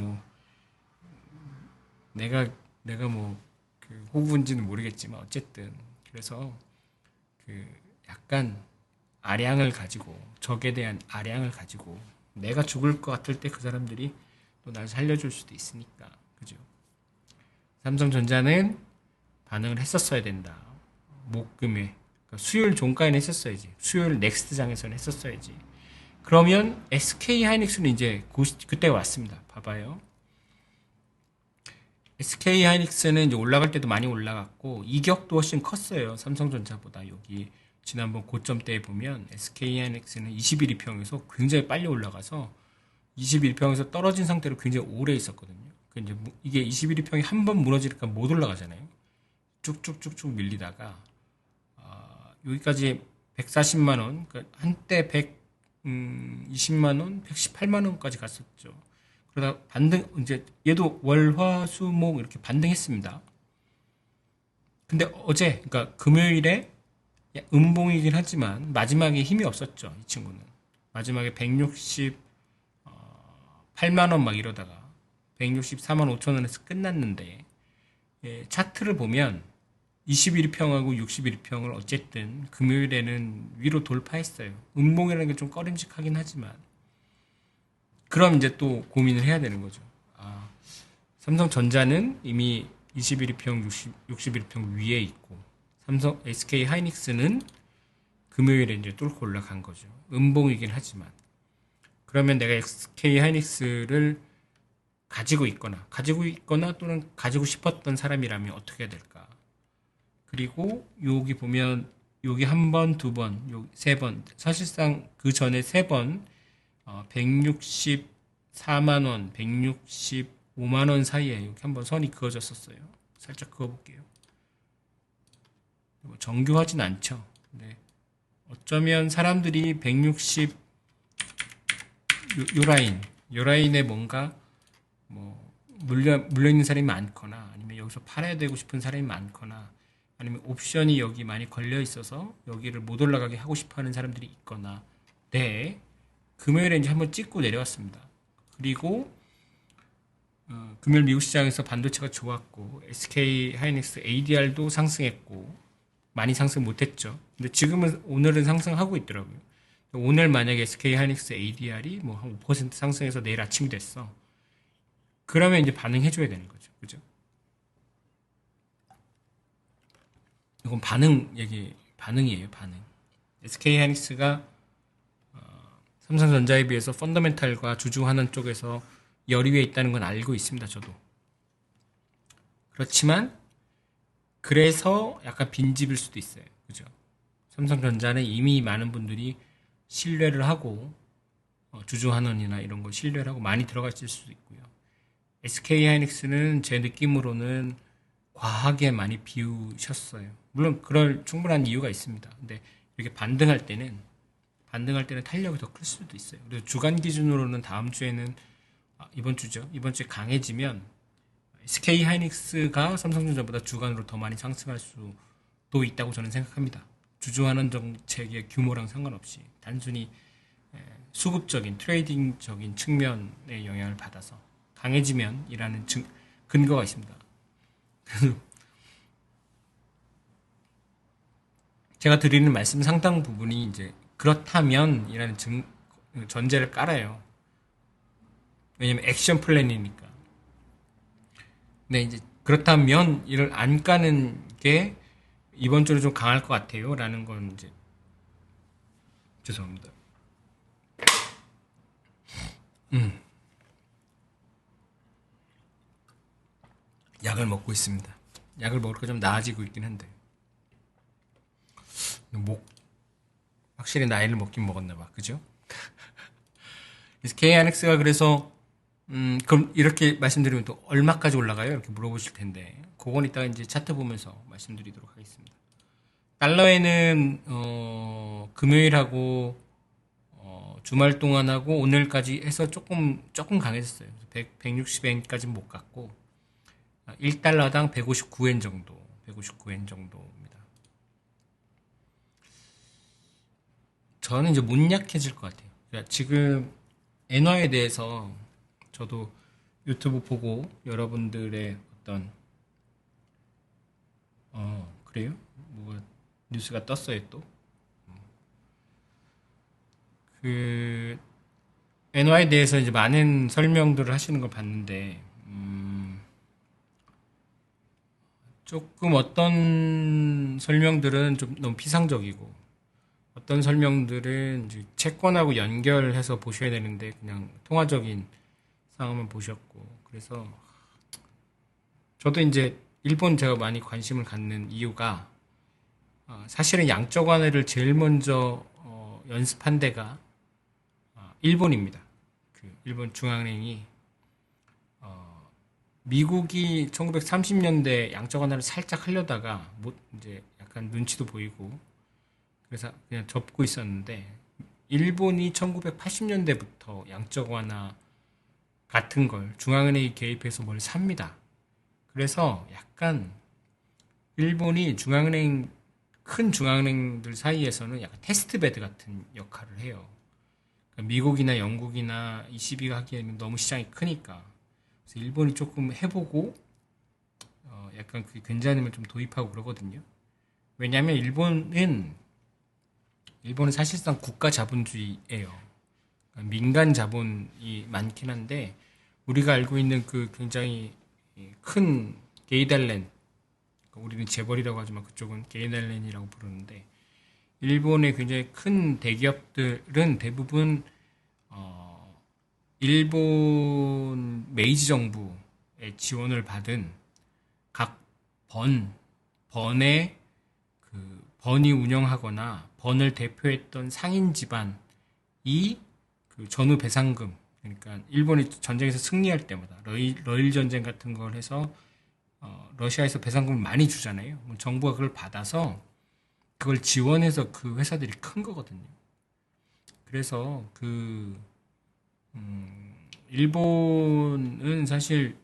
S1: 그 호구인지는 모르겠지만 어쨌든 그래서 그 약간 아량을 가지고 적에 대한 아량을 가지고 내가 죽을 것 같을 때 그 사람들이 또 날 살려줄 수도 있으니까 그죠? 삼성전자는 반응을 했었어야 된다. 목금에 그러니까 수요일 종가에는 했었어야지. 수요일 넥스트장에서는 했었어야지. 그러면 SK 하이닉스는 이제 그때가 왔습니다. 봐봐요. SK 하이닉스는 이제 올라갈 때도 많이 올라갔고 이격도 훨씬 컸어요. 삼성전자보다. 여기 지난번 고점대에 보면 SK 하이닉스는 21이평에서 굉장히 빨리 올라가서 21평에서 떨어진 상태로 굉장히 오래 있었거든요. 이게 21평이 한 번 무너지니까 못 올라가잖아요. 쭉쭉쭉쭉 밀리다가 여기까지 140만 원, 그러니까 한때 120만 원, 118만 원까지 갔었죠. 그러다 이제 얘도 월화수목 이렇게 반등했습니다. 근데 어제, 그러니까 금요일에 음봉이긴 하지만 마지막에 힘이 없었죠. 이 친구는 마지막에 168만 원 막 이러다가 164만 5천 원에서 끝났는데 차트를 보면 21평하고 61평을 어쨌든 금요일에는 위로 돌파했어요. 음봉이라는 게 좀 꺼림직하긴 하지만 그럼 이제 또 고민을 해야 되는 거죠. 삼성전자는 이미 21평, 61평 위에 있고 삼성 SK 하이닉스는 금요일에 이제 뚫고 올라간 거죠. 음봉이긴 하지만 그러면 내가 SK 하이닉스를 가지고 있거나 또는 가지고 싶었던 사람이라면 어떻게 해야 될까? 그리고 여기 보면 여기 한 번, 두 번, 여기 세 번, 사실상 그 전에 세 번 164만 원, 165만 원 사이에 이렇게 한번 선이 그어졌었어요. 살짝 그어볼게요. 뭐 정교하진 않죠. 근데 어쩌면 사람들이 160 요 라인에 뭔가 뭐 물려있는 사람이 많거나 아니면 여기서 팔아야 되고 싶은 사람이 많거나 아니면 옵션이 여기 많이 걸려 있어서 여기를 못 올라가게 하고 싶어 하는 사람들이 있거나 네 금요일에 이제 한번 찍고 내려왔습니다. 그리고 금요일 미국 시장에서 반도체가 좋았고 SK 하이닉스 ADR도 상승했고 많이 상승 못했죠. 근데 지금은 오늘은 상승하고 있더라고요. 오늘 만약에 SK 하이닉스 ADR이 뭐 한 5% 상승해서 내일 아침이 됐어. 그러면 이제 반응해줘야 되는 거죠. 그죠? 이건 반응이에요, 반응. SK 하이닉스가 삼성전자에 비해서 펀더멘탈과 주주환원 쪽에서 열의 위에 있다는 건 알고 있습니다, 저도. 그렇지만, 그래서 약간 빈집일 수도 있어요. 그죠? 삼성전자는 이미 많은 분들이 신뢰를 하고, 주주환원이나 이런 거 신뢰를 하고 많이 들어가 있을 수도 있고요. SK 하이닉스는 제 느낌으로는 과하게 많이 비우셨어요. 물론 그럴 충분한 이유가 있습니다. 근데 이렇게 반등할 때는 탄력이 더 클 수도 있어요. 그래서 주간 기준으로는 다음 주에는 이번 주죠. 이번 주에 강해지면 SK 하이닉스가 삼성전자보다 주간으로 더 많이 상승할 수도 있다고 저는 생각합니다. 주주환원 정책의 규모랑 상관없이 단순히 수급적인 트레이딩적인 측면의 영향을 받아서 강해지면이라는 근거가 있습니다. 제가 드리는 말씀 상당 부분이 이제 그렇다면이라는 전제를 깔아요. 왜냐면 액션 플랜이니까. 근데 이제 그렇다면 이를 안 까는 게 이번 주로 좀 강할 것 같아요. 라는 건 이제 죄송합니다. 약을 먹고 있습니다. 약을 먹으니까 좀 나아지고 있긴 한데 확실히 나이를 먹긴 먹었나 봐. 그죠? KNX가 그래서 그럼 이렇게 말씀드리면 또 얼마까지 올라가요? 이렇게 물어보실 텐데 그건 이따가 이제 차트 보면서 말씀드리도록 하겠습니다. 달러에는 금요일하고 주말 동안하고 오늘까지 해서 조금 강해졌어요. 160엔까지는 못 갔고 1달러당 159엔 정도입니다. 저는 이제 못 약해질 것 같아요. 그러니까 지금 엔화에 대해서 저도 유튜브 보고 여러분들의 어떤 그래요? 뭐가 뉴스가 떴어요 또. 그 엔화에 대해서 이제 많은 설명들을 하시는 걸 봤는데 조금 어떤 설명들은 좀 너무 피상적이고 어떤 설명들은 이제 채권하고 연결해서 보셔야 되는데 그냥 통화적인 상황만 보셨고 그래서 저도 이제 일본 제가 많이 관심을 갖는 이유가 사실은 양적 완화를 제일 먼저 연습한 데가 일본입니다. 그 일본 중앙은행이 미국이 1930년대 양적 완화를 살짝 하려다가 이제 약간 눈치도 보이고 그래서 그냥 접고 있었는데 일본이 1980년대부터 양적 완화 같은 걸 중앙은행이 개입해서 뭘 삽니다. 그래서 약간 일본이 큰 중앙은행들 사이에서는 약간 테스트베드 같은 역할을 해요. 그러니까 미국이나 영국이나 ECB가 하기에는 너무 시장이 크니까. 그래서 일본이 조금 해보고 약간 그 괜찮으면 좀 도입하고 그러거든요. 왜냐하면 일본은 사실상 국가 자본주의예요. 그러니까 민간 자본이 많긴 한데 우리가 알고 있는 그 굉장히 큰 게이달렌, 우리는 재벌이라고 하지만 그쪽은 게이달렌이라고 부르는데 일본의 굉장히 큰 대기업들은 대부분 일본 메이지 정부의 지원을 받은 각 번의 번이 운영하거나 번을 대표했던 상인 집안이 그 전후 배상금, 그러니까 일본이 전쟁에서 승리할 때마다 러일 전쟁 같은 걸 해서 러시아에서 배상금을 많이 주잖아요. 정부가 그걸 받아서 그걸 지원해서 그 회사들이 큰 거거든요. 그래서 일본은 사실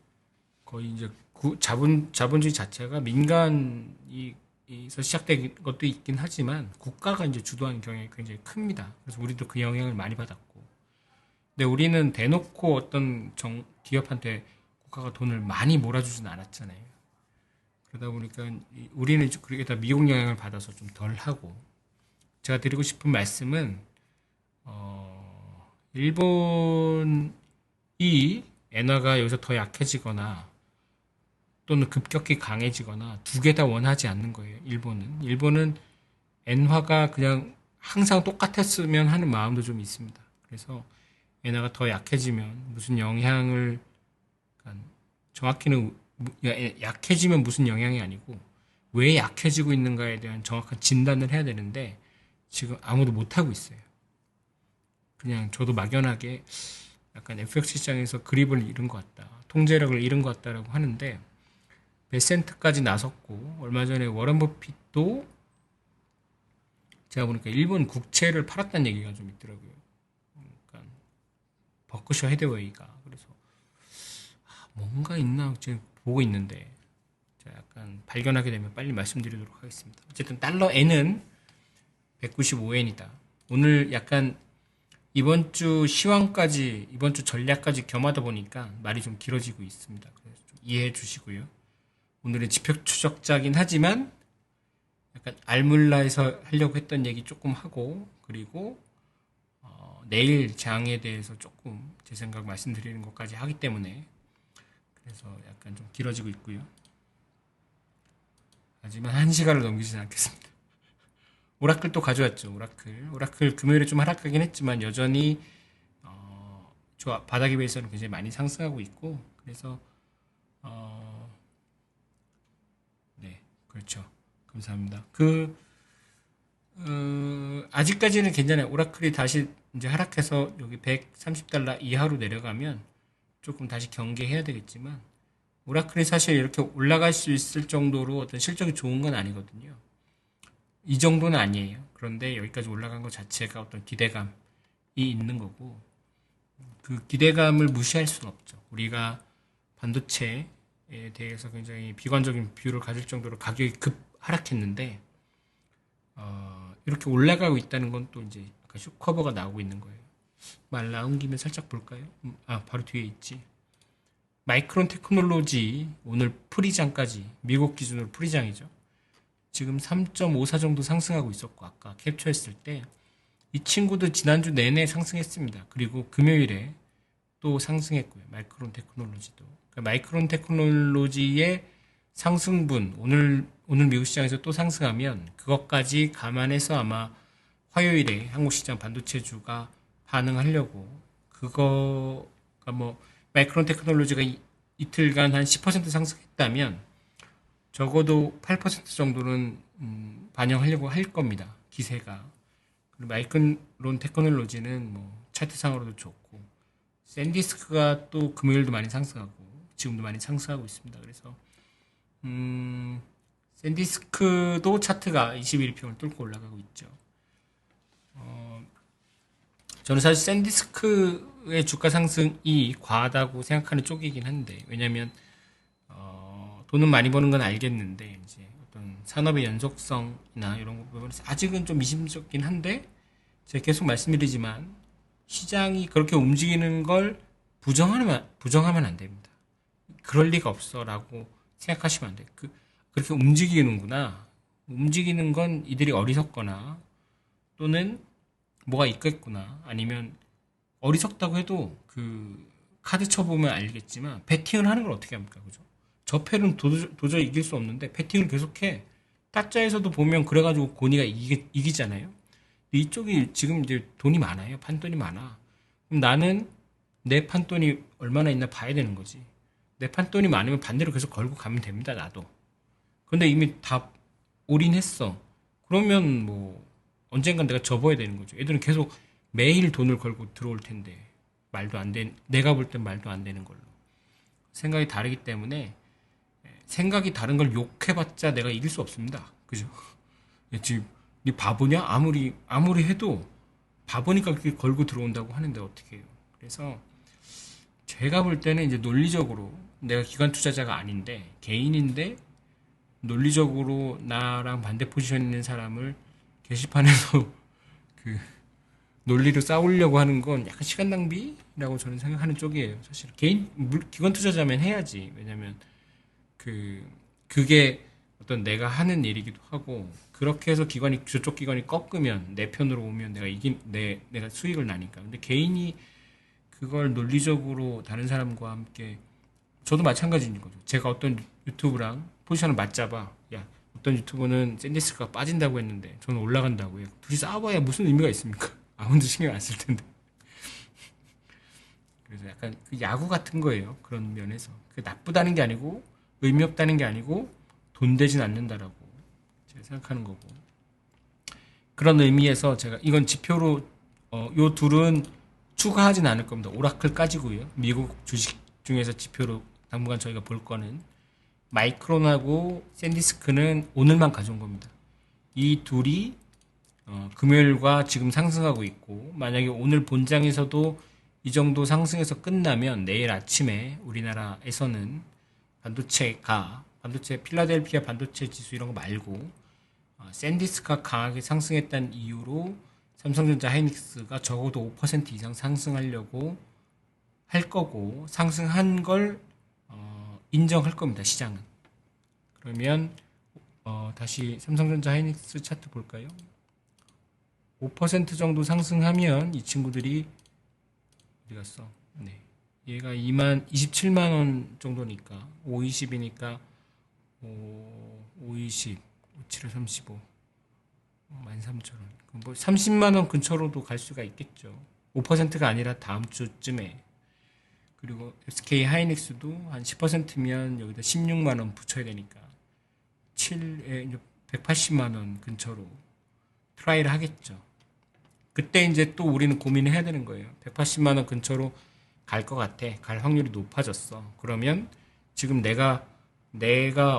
S1: 거의 이제 자본주의 자체가 민간에서 시작된 것도 있긴 하지만 국가가 이제 주도하는 경향이 굉장히 큽니다. 그래서 우리도 그 영향을 많이 받았고. 근데 우리는 대놓고 어떤 기업한테 국가가 돈을 많이 몰아주진 않았잖아요. 그러다 보니까 우리는 그렇게 다 미국 영향을 받아서 좀 덜 하고. 제가 드리고 싶은 말씀은 일본이 엔화가 여기서 더 약해지거나 또는 급격히 강해지거나 두 개 다 원하지 않는 거예요. 일본은 엔화가 그냥 항상 똑같았으면 하는 마음도 좀 있습니다. 그래서 엔화가 더 약해지면 무슨 영향을, 그러니까 정확히는 약해지면 무슨 영향이 아니고 왜 약해지고 있는가에 대한 정확한 진단을 해야 되는데 지금 아무도 못 하고 있어요. 그냥 저도 막연하게 약간 FX 시장에서 그립을 잃은 것 같다, 통제력을 잃은 것 같다라고 하는데 베센트까지 나섰고 얼마 전에 워런 버핏도 제가 보니까 일본 국채를 팔았다는 얘기가 좀 있더라고요. 그러니까 버크셔 해대웨이가. 그래서 뭔가 있나 지금 보고 있는데 제가 약간 발견하게 되면 빨리 말씀드리도록 하겠습니다. 어쨌든 달러 N은 195엔이다. 오늘 약간 이번 주 시황까지, 이번 주 전략까지 겸하다 보니까 말이 좀 길어지고 있습니다. 그래서 좀 이해해 주시고요. 오늘은 지표 추적자긴 하지만 약간 알물라에서 하려고 했던 얘기 조금 하고, 그리고 내일 장에 대해서 조금 제 생각 말씀드리는 것까지 하기 때문에 그래서 약간 좀 길어지고 있고요. 하지만 1시간을 넘기지는 않겠습니다. 오라클 또 가져왔죠. 오라클 금요일에 좀 하락하긴 했지만 여전히 바닥에 비해서는 굉장히 많이 상승하고 있고, 그래서 네, 그렇죠. 감사합니다. 아직까지는 괜찮아요. 오라클이 다시 이제 하락해서 여기 130달러 이하로 내려가면 조금 다시 경계해야 되겠지만, 오라클이 사실 이렇게 올라갈 수 있을 정도로 어떤 실적이 좋은 건 아니거든요. 이 정도는 아니에요. 그런데 여기까지 올라간 것 자체가 어떤 기대감이 있는 거고, 그 기대감을 무시할 수는 없죠. 우리가 반도체에 대해서 굉장히 비관적인 뷰를 가질 정도로 가격이 급 하락했는데, 이렇게 올라가고 있다는 건 또 이제 약간 쇼커버가 나오고 있는 거예요. 말 나온 김에 살짝 볼까요? 바로 뒤에 있지. 마이크론 테크놀로지 오늘 프리장까지, 미국 기준으로 프리장이죠. 지금 3.54 정도 상승하고 있었고, 아까 캡처했을 때 이 친구도 지난주 내내 상승했습니다. 그리고 금요일에 또 상승했고요. 마이크론 테크놀로지도. 그러니까 마이크론 테크놀로지의 상승분, 오늘 미국 시장에서 또 상승하면 그것까지 감안해서 아마 화요일에 한국 시장 반도체주가 반응하려고, 그거가 마이크론 테크놀로지가 이틀간 한 10% 상승했다면 적어도 8% 정도는 반영하려고 할 겁니다. 기세가. 그리고 마이크론 테크놀로지는 차트상으로도 좋고, 샌디스크가 또 금요일도 많이 상승하고 지금도 많이 상승하고 있습니다. 그래서 샌디스크도 차트가 21평을 뚫고 올라가고 있죠. 저는 사실 샌디스크의 주가 상승이 과하다고 생각하는 쪽이긴 한데, 왜냐면 돈은 많이 버는 건 알겠는데 이제 어떤 산업의 연속성이나 이런 부분에서 아직은 좀 미심쩍긴 한데, 제가 계속 말씀드리지만 시장이 그렇게 움직이는 걸 부정하면 안 됩니다. 그럴 리가 없어라고 생각하시면 안 돼요. 그렇게 움직이는구나. 움직이는 건 이들이 어리석거나 또는 뭐가 있겠구나. 아니면 어리석다고 해도 그 카드 쳐보면 알겠지만 배팅을 하는 걸 어떻게 합니까? 그죠? 저 패는 도저히 이길 수 없는데 배팅을 계속해. 타짜에서도 보면 그래가지고 고니가 이기잖아요. 이쪽이 지금 이제 돈이 많아요. 판돈이 많아. 그럼 나는 내 판돈이 얼마나 있나 봐야 되는 거지. 내 판돈이 많으면 반대로 계속 걸고 가면 됩니다. 나도. 근데 이미 다 올인했어. 그러면 언젠간 내가 접어야 되는 거죠. 애들은 계속 매일 돈을 걸고 들어올 텐데 내가 볼 땐 말도 안 되는 걸로. 생각이 다르기 때문에 생각이 다른 걸 욕해봤자 내가 이길 수 없습니다. 그죠? 지금 니 바보냐? 아무리 해도 바보니까 그게 걸고 들어온다고 하는데 어떻게 해요? 그래서 제가 볼 때는 이제 논리적으로 내가 기관 투자자가 아닌데 개인인데 논리적으로 나랑 반대 포지션에 있는 사람을 게시판에서 그 논리로 싸우려고 하는 건 약간 시간 낭비라고 저는 생각하는 쪽이에요. 사실 기관 투자자면 해야지. 왜냐면 그게 어떤 내가 하는 일이기도 하고 그렇게 해서 저쪽 기관이 꺾으면 내 편으로 오면 내가 수익을 나니까. 근데 개인이 그걸 논리적으로 다른 사람과 함께 저도 마찬가지인 거죠. 제가 어떤 유튜브랑 포지션을 맞잡아. 야, 어떤 유튜버는 샌디스가 빠진다고 했는데 저는 올라간다고 해요. 둘이 싸워봐야 무슨 의미가 있습니까? 아무도 신경 안 쓸 텐데. 그래서 약간 그 야구 같은 거예요. 그런 면에서. 그게 나쁘다는 게 아니고 의미 없다는 게 아니고 돈 되진 않는다라고 제가 생각하는 거고. 그런 의미에서 제가 이건 지표로 요 둘은 추가하진 않을 겁니다. 오라클까지고요. 미국 주식 중에서 지표로 당분간 저희가 볼 거는 마이크론하고 샌디스크는 오늘만 가져온 겁니다. 이 둘이 금요일과 지금 상승하고 있고 만약에 오늘 본장에서도 이 정도 상승해서 끝나면 내일 아침에 우리나라에서는 반도체 필라델피아 반도체 지수 이런 거 말고 샌디스크가 강하게 상승했다는 이유로 삼성전자 하이닉스가 적어도 5% 이상 상승하려고 할 거고 상승한 걸 인정할 겁니다. 시장은. 그러면 다시 삼성전자 하이닉스 차트 볼까요? 5% 정도 상승하면 이 친구들이 어디 갔어? 네. 얘가 27만 원 정도니까 520이니까 520 57에 35 13,000원. 뭐 30만 원 근처로도 갈 수가 있겠죠. 5%가 아니라 다음 주쯤에. 그리고 SK 하이닉스도 한 10%면 여기다 16만 원 붙여야 되니까 180만 원 근처로 트라이를 하겠죠. 그때 이제 또 우리는 고민을 해야 되는 거예요. 180만 원 근처로 갈 것 같아. 갈 확률이 높아졌어. 그러면 지금 내가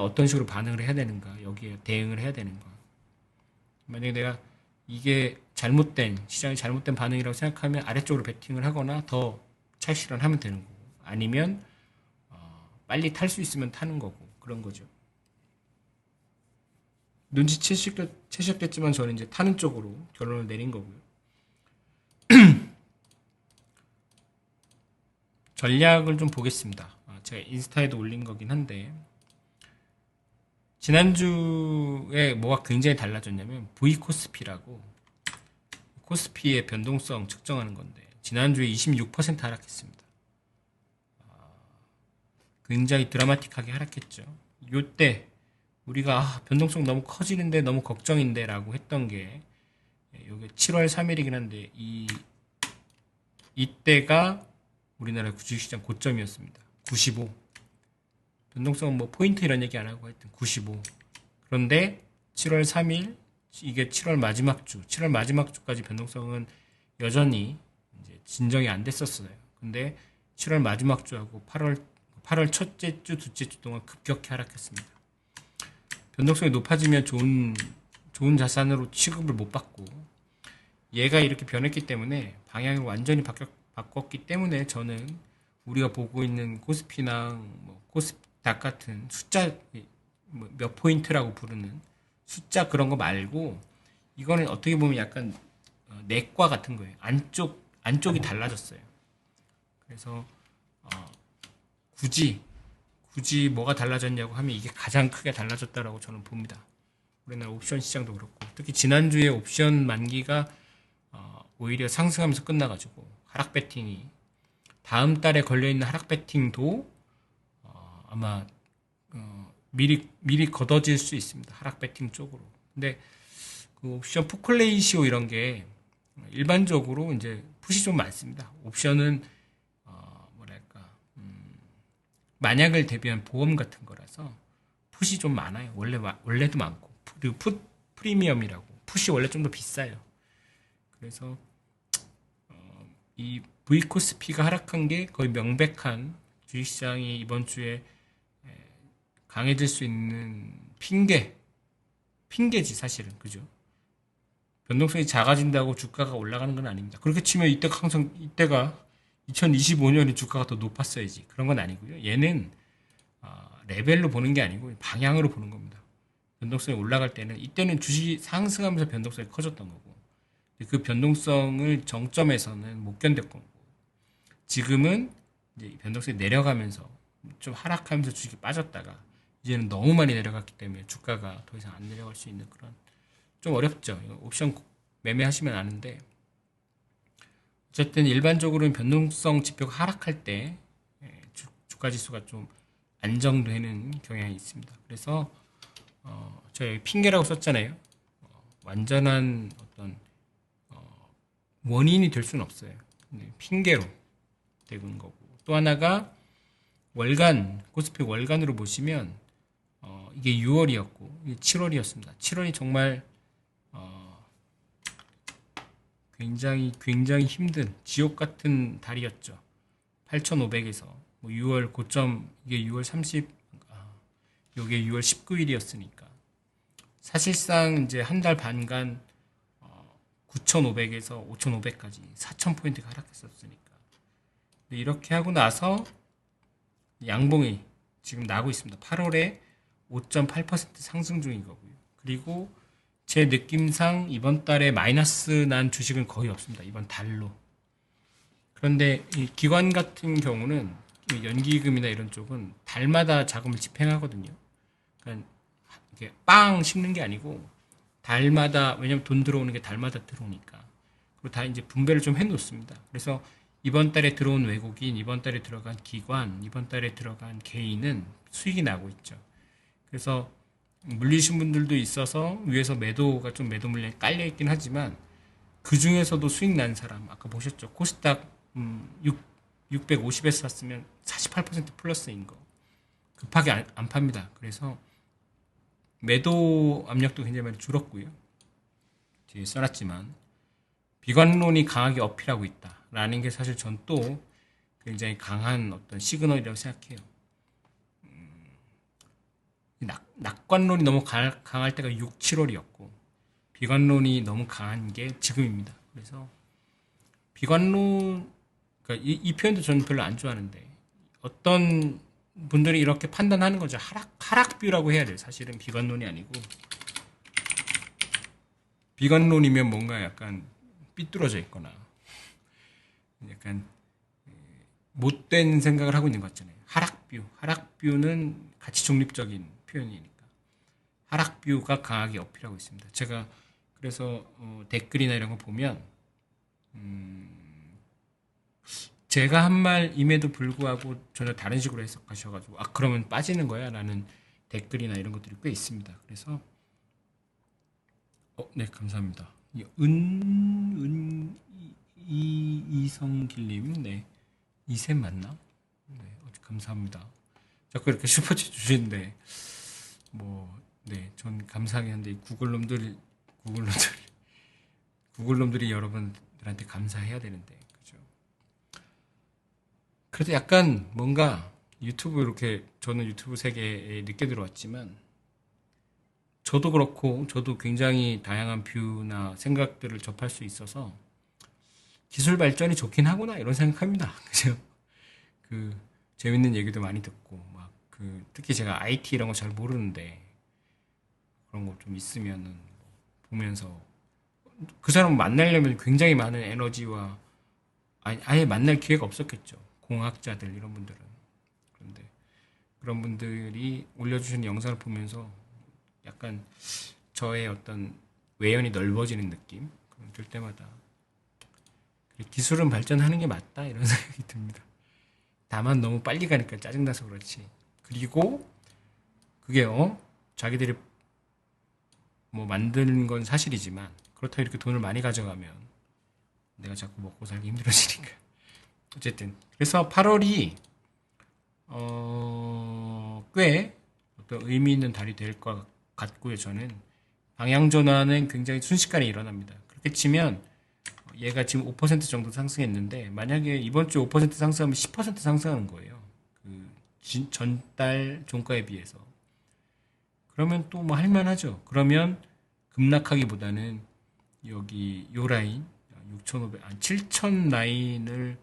S1: 어떤 식으로 반응을 해야 되는가? 여기에 대응을 해야 되는가? 만약에 내가 이게 시장이 잘못된 반응이라고 생각하면 아래쪽으로 베팅을 하거나 더 차익 실현하면 되는 거고. 아니면 빨리 탈 수 있으면 타는 거고. 그런 거죠. 눈치채셨겠지만 저는 이제 타는 쪽으로 결론을 내린 거고요. 전략을 좀 보겠습니다. 제가 인스타에도 올린 거긴 한데 지난주에 뭐가 굉장히 달라졌냐면 V코스피라고 코스피의 변동성 측정하는 건데 지난주에 26% 하락했습니다. 굉장히 드라마틱하게 하락했죠. 요때 우리가 변동성 너무 커지는데 너무 걱정인데 라고 했던 게 요게 7월 3일이긴 한데 이때가 우리나라 주식시장 고점이었습니다. 95. 변동성은 뭐 포인트 이런 얘기 안 하고 하여튼 95. 그런데 7월 3일 이게 7월 마지막 주까지 변동성은 여전히 이제 진정이 안 됐었어요. 근데 7월 마지막 주하고 8월 첫째 주, 둘째 주 동안 급격히 하락했습니다. 변동성이 높아지면 좋은 자산으로 취급을 못 받고 얘가 이렇게 변했기 때문에 방향을 완전히 바꿨기 때문에 저는 우리가 보고 있는 코스피나 코스닥 같은 숫자 몇 포인트라고 부르는 숫자 그런 거 말고 이거는 어떻게 보면 약간 내과 같은 거예요. 안쪽이 달라졌어요. 그래서 굳이 뭐가 달라졌냐고 하면 이게 가장 크게 달라졌다라고 저는 봅니다. 우리나라 옵션 시장도 그렇고 특히 지난주에 옵션 만기가 오히려 상승하면서 끝나가지고 하락 배팅이 다음 달에 걸려있는 하락 배팅도 아마 미리 걷어질 수 있습니다. 하락 배팅 쪽으로. 근데 그 옵션 풋콜레이시오 이런 게 일반적으로 이제 풋이 좀 많습니다. 옵션은 만약을 대비한 보험 같은 거라서 풋이 좀 많아요. 원래도 많고. 그리고 풋 프리미엄이라고. 풋이 원래 좀 더 비싸요. 그래서 이 V코스피가 하락한 게 거의 명백한 주식시장이 이번 주에 강해질 수 있는 핑계지 사실은. 그죠? 변동성이 작아진다고 주가가 올라가는 건 아닙니다. 그렇게 치면 이때가 2025년에 주가가 더 높았어야지. 그런 건 아니고요. 얘는 레벨로 보는 게 아니고 방향으로 보는 겁니다. 변동성이 올라갈 때는 이때는 주식이 상승하면서 변동성이 커졌던 거고, 그 변동성을 정점에서는 못 견뎠던 거고, 지금은 이제 변동성이 내려가면서 좀 하락하면서 주식이 빠졌다가 이제는 너무 많이 내려갔기 때문에 주가가 더 이상 안 내려갈 수 있는 그런, 좀 어렵죠. 옵션 매매하시면 아는데, 어쨌든 일반적으로는 변동성 지표가 하락할 때 주가 지수가 좀 안정되는 경향이 있습니다. 그래서 제가 여기 핑계라고 썼잖아요. 완전한 어떤 원인이 될 수는 없어요. 핑계로 되는 거고, 또 하나가 코스피 월간으로 보시면 이게 6월이었고 이게 7월이었습니다. 7월이 정말 굉장히 힘든 지옥 같은 달이었죠. 8,500에서 6월 고점, 이게 6월 30, 이게 6월 19일이었으니까 사실상 이제 한 달 반간 9,500에서 5,500까지 4,000포인트가 하락했었으니까. 근데 이렇게 하고 나서 양봉이 지금 나고 있습니다. 8월에 5.8% 상승 중인 거고요. 그리고 제 느낌상 이번 달에 마이너스 난 주식은 거의 없습니다. 이번 달로. 그런데 이 기관 같은 경우는 연기금이나 이런 쪽은 달마다 자금을 집행하거든요. 그러니까 이게 빵 식는 게 아니고 달마다, 왜냐면 돈 들어오는 게 달마다 들어오니까. 그리고 다 이제 분배를 좀 해놓습니다. 그래서 이번 달에 들어온 외국인, 이번 달에 들어간 기관, 이번 달에 들어간 개인은 수익이 나고 있죠. 그래서 물리신 분들도 있어서 위에서 매도가 좀 매도 물량이 깔려 있긴 하지만 그 중에서도 수익 난 사람, 아까 보셨죠? 코스닥 650에서 샀으면 48% 플러스인 거 급하게 안 팝니다. 그래서 매도 압력도 굉장히 많이 줄었고요. 뒤에 써놨지만 비관론이 강하게 어필하고 있다라는 게 사실 전 또 굉장히 강한 어떤 시그널이라고 생각해요. 낙관론이 너무 강할 때가 6, 7월이었고 비관론이 너무 강한 게 지금입니다. 그래서 비관론, 그러니까 이 표현도 저는 별로 안 좋아하는데 어떤 분들이 이렇게 판단하는 거죠. 하락뷰라고 해야 돼요. 사실은 비관론이 아니고, 비관론이면 뭔가 약간 삐뚤어져 있거나 약간 못된 생각을 하고 있는 것 같잖아요. 하락뷰는 가치 중립적인 표현이니까 하락뷰가 강하게 어필하고 있습니다. 제가 그래서 댓글이나 이런 거 보면 제가 한 말임에도 불구하고 전혀 다른 식으로 해석하셔가지고 그러면 빠지는 거야 라는 댓글이나 이런 것들이 꽤 있습니다. 그래서 네, 감사합니다. 이성길님, 네, 이샘 맞나? 네, 감사합니다. 자꾸 이렇게 슈퍼챗 주시는데 네, 전 감사하긴 한데 구글놈들이 여러분들한테 감사해야 되는데, 그죠? 그래도 약간 뭔가 저는 유튜브 세계에 늦게 들어왔지만 저도 그렇고 저도 굉장히 다양한 뷰나 생각들을 접할 수 있어서 기술 발전이 좋긴 하구나 이런 생각합니다. 그죠? 재밌는 얘기도 많이 듣고 특히 제가 IT 이런 거 잘 모르는데 그런 거 좀 있으면은 보면서 그 사람 만나려면 굉장히 많은 에너지와 아예 만날 기회가 없었겠죠. 공학자들 이런 분들은. 그런데 그런 분들이 올려주시는 영상을 보면서 약간 저의 어떤 외연이 넓어지는 느낌 들 때마다 기술은 발전하는 게 맞다 이런 생각이 듭니다. 다만 너무 빨리 가니까 짜증나서 그렇지. 그리고 그게 자기들이 만드는 건 사실이지만 그렇다고 이렇게 돈을 많이 가져가면 내가 자꾸 먹고 살기 힘들어지니까. 어쨌든 그래서 8월이 꽤 어떤 의미 있는 달이 될 것 같고요. 저는 방향 전환은 굉장히 순식간에 일어납니다. 그렇게 치면 얘가 지금 5% 정도 상승했는데 만약에 이번 주 5% 상승하면 10% 상승하는 거예요. 전달 종가에 비해서. 그러면 또 뭐 할만하죠. 그러면 급락하기보다는 여기 요 라인 6,500, 7,000 라인을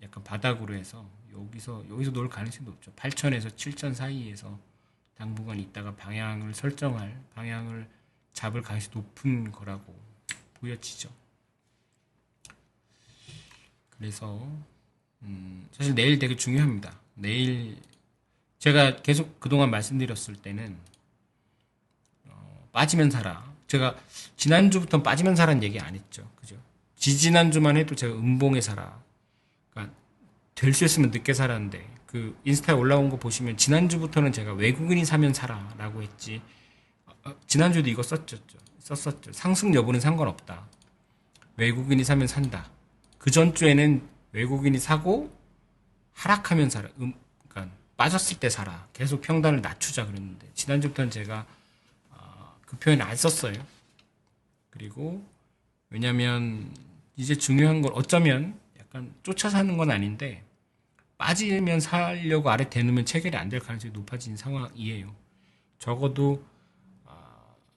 S1: 약간 바닥으로 해서 여기서 놓을 가능성이 높죠. 8,000에서 7,000 사이에서 당분간 있다가 방향을 잡을 가능성이 높은 거라고 보여지죠. 그래서 사실 내일 되게 중요합니다. 내일 제가 계속 그동안 말씀드렸을 때는 빠지면 사라. 제가 지난주부터 빠지면 사라는 얘기 안 했죠. 그죠? 지지난주만 해도 제가 음봉에 사라. 그러니까 될 수 있으면 늦게 사라는데 그 인스타에 올라온 거 보시면 지난주부터는 제가 외국인이 사면 사라라고 했지. 지난주도 이거 썼었죠. 상승 여부는 상관없다. 외국인이 사면 산다. 그 전주에는 외국인이 사고 하락하면 사라. 그러니까 빠졌을 때 사라. 계속 평단을 낮추자 그랬는데 지난주부터는 제가 그 표현 안 썼어요. 그리고 왜냐면 이제 중요한 건 어쩌면 약간 쫓아 사는 건 아닌데 빠지면 사려고 아래 대놓으면 체결이 안 될 가능성이 높아진 상황이에요. 적어도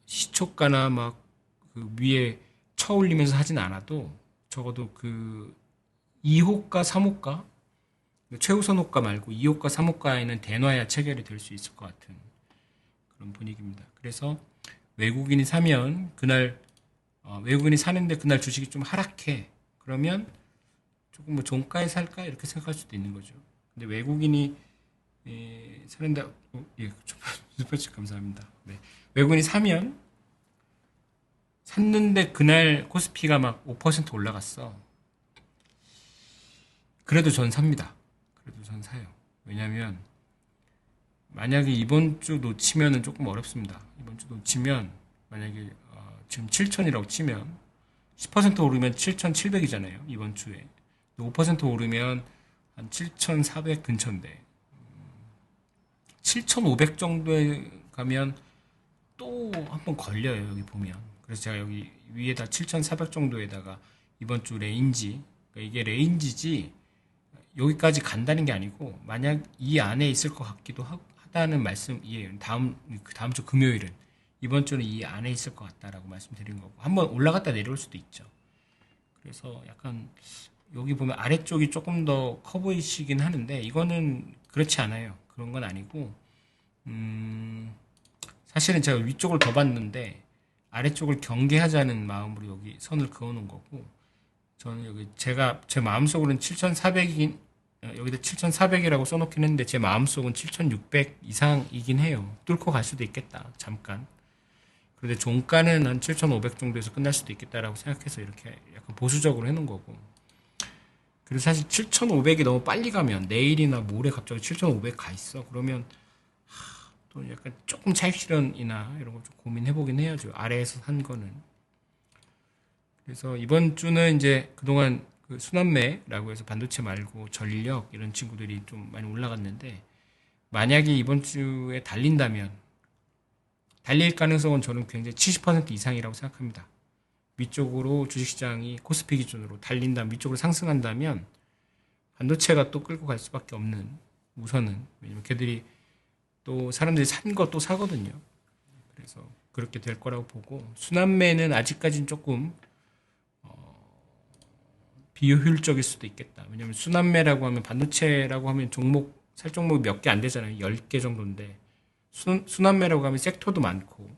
S1: 시초가나 막 그 위에 쳐올리면서 하진 않아도 적어도 그 2호가, 3호가 최우선 호가 말고 2호가, 3호가에는 대놔야 체결이 될 수 있을 것 같은 그런 분위기입니다. 그래서 외국인이 사면 그날 외국인이 사는데 그날 주식이 좀 하락해. 그러면 조금 뭐 종가에 살까 이렇게 생각할 수도 있는 거죠. 근데 외국인이 사는데 예, 슈퍼챗 감사합니다. 네. 외국인이 샀는데 그날 코스피가 막 5% 올라갔어. 그래도 전 삽니다. 그래도 전 사요. 왜냐면 만약에 이번 주 놓치면은 조금 어렵습니다. 이번 주 놓치면 만약에 지금 7천이라고 치면 10% 오르면 7,700이잖아요. 이번 주에 5% 오르면 한 7,400 근처인데 7,500 정도에 가면 또 한 번 걸려요. 여기 보면. 그래서 제가 여기 위에다 7,400 정도에다가 이번 주 레인지, 그러니까 이게 레인지지 여기까지 간다는 게 아니고 만약 이 안에 있을 것 같기도 하다는 말씀이에요. 다음 주 금요일은 이번 주는 이 안에 있을 것 같다라고 말씀드린 거고 한번 올라갔다 내려올 수도 있죠. 그래서 약간 여기 보면 아래쪽이 조금 더 커 보이시긴 하는데 이거는 그렇지 않아요. 그런 건 아니고 사실은 제가 위쪽을 더 봤는데 아래쪽을 경계하자는 마음으로 여기 선을 그어놓은 거고 저는 여기 제 마음속으로는 7,400이긴 여기다 7,400이라고 써놓긴 했는데 제 마음속은 7,600 이상이긴 해요. 뚫고 갈 수도 있겠다. 잠깐. 그런데 종가는 한 7,500 정도에서 끝날 수도 있겠다라고 생각해서 이렇게 약간 보수적으로 해놓은 거고. 그리고 사실 7,500이 너무 빨리 가면 내일이나 모레 갑자기 7,500 가 있어. 그러면 또 약간 조금 차익 실현이나 이런 거 좀 고민해보긴 해야죠. 아래에서 산 거는. 그래서 이번 주는 이제 그동안 그 순환매라고 해서 반도체 말고 전력 이런 친구들이 좀 많이 올라갔는데 만약에 이번 주에 달린다면 달릴 가능성은 저는 굉장히 70% 이상이라고 생각합니다. 위쪽으로 주식시장이 코스피 기준으로 달린다면 위쪽으로 상승한다면 반도체가 또 끌고 갈 수밖에 없는 우선은 왜냐면 걔들이 또 사람들이 산 거 또 사거든요. 그래서 그렇게 될 거라고 보고 순환매는 아직까지는 조금 비효율적일 수도 있겠다. 왜냐면 순환매라고 하면 반도체라고 하면 살 종목이 몇 개 안 되잖아요. 10개 정도인데 순환매라고 하면 섹터도 많고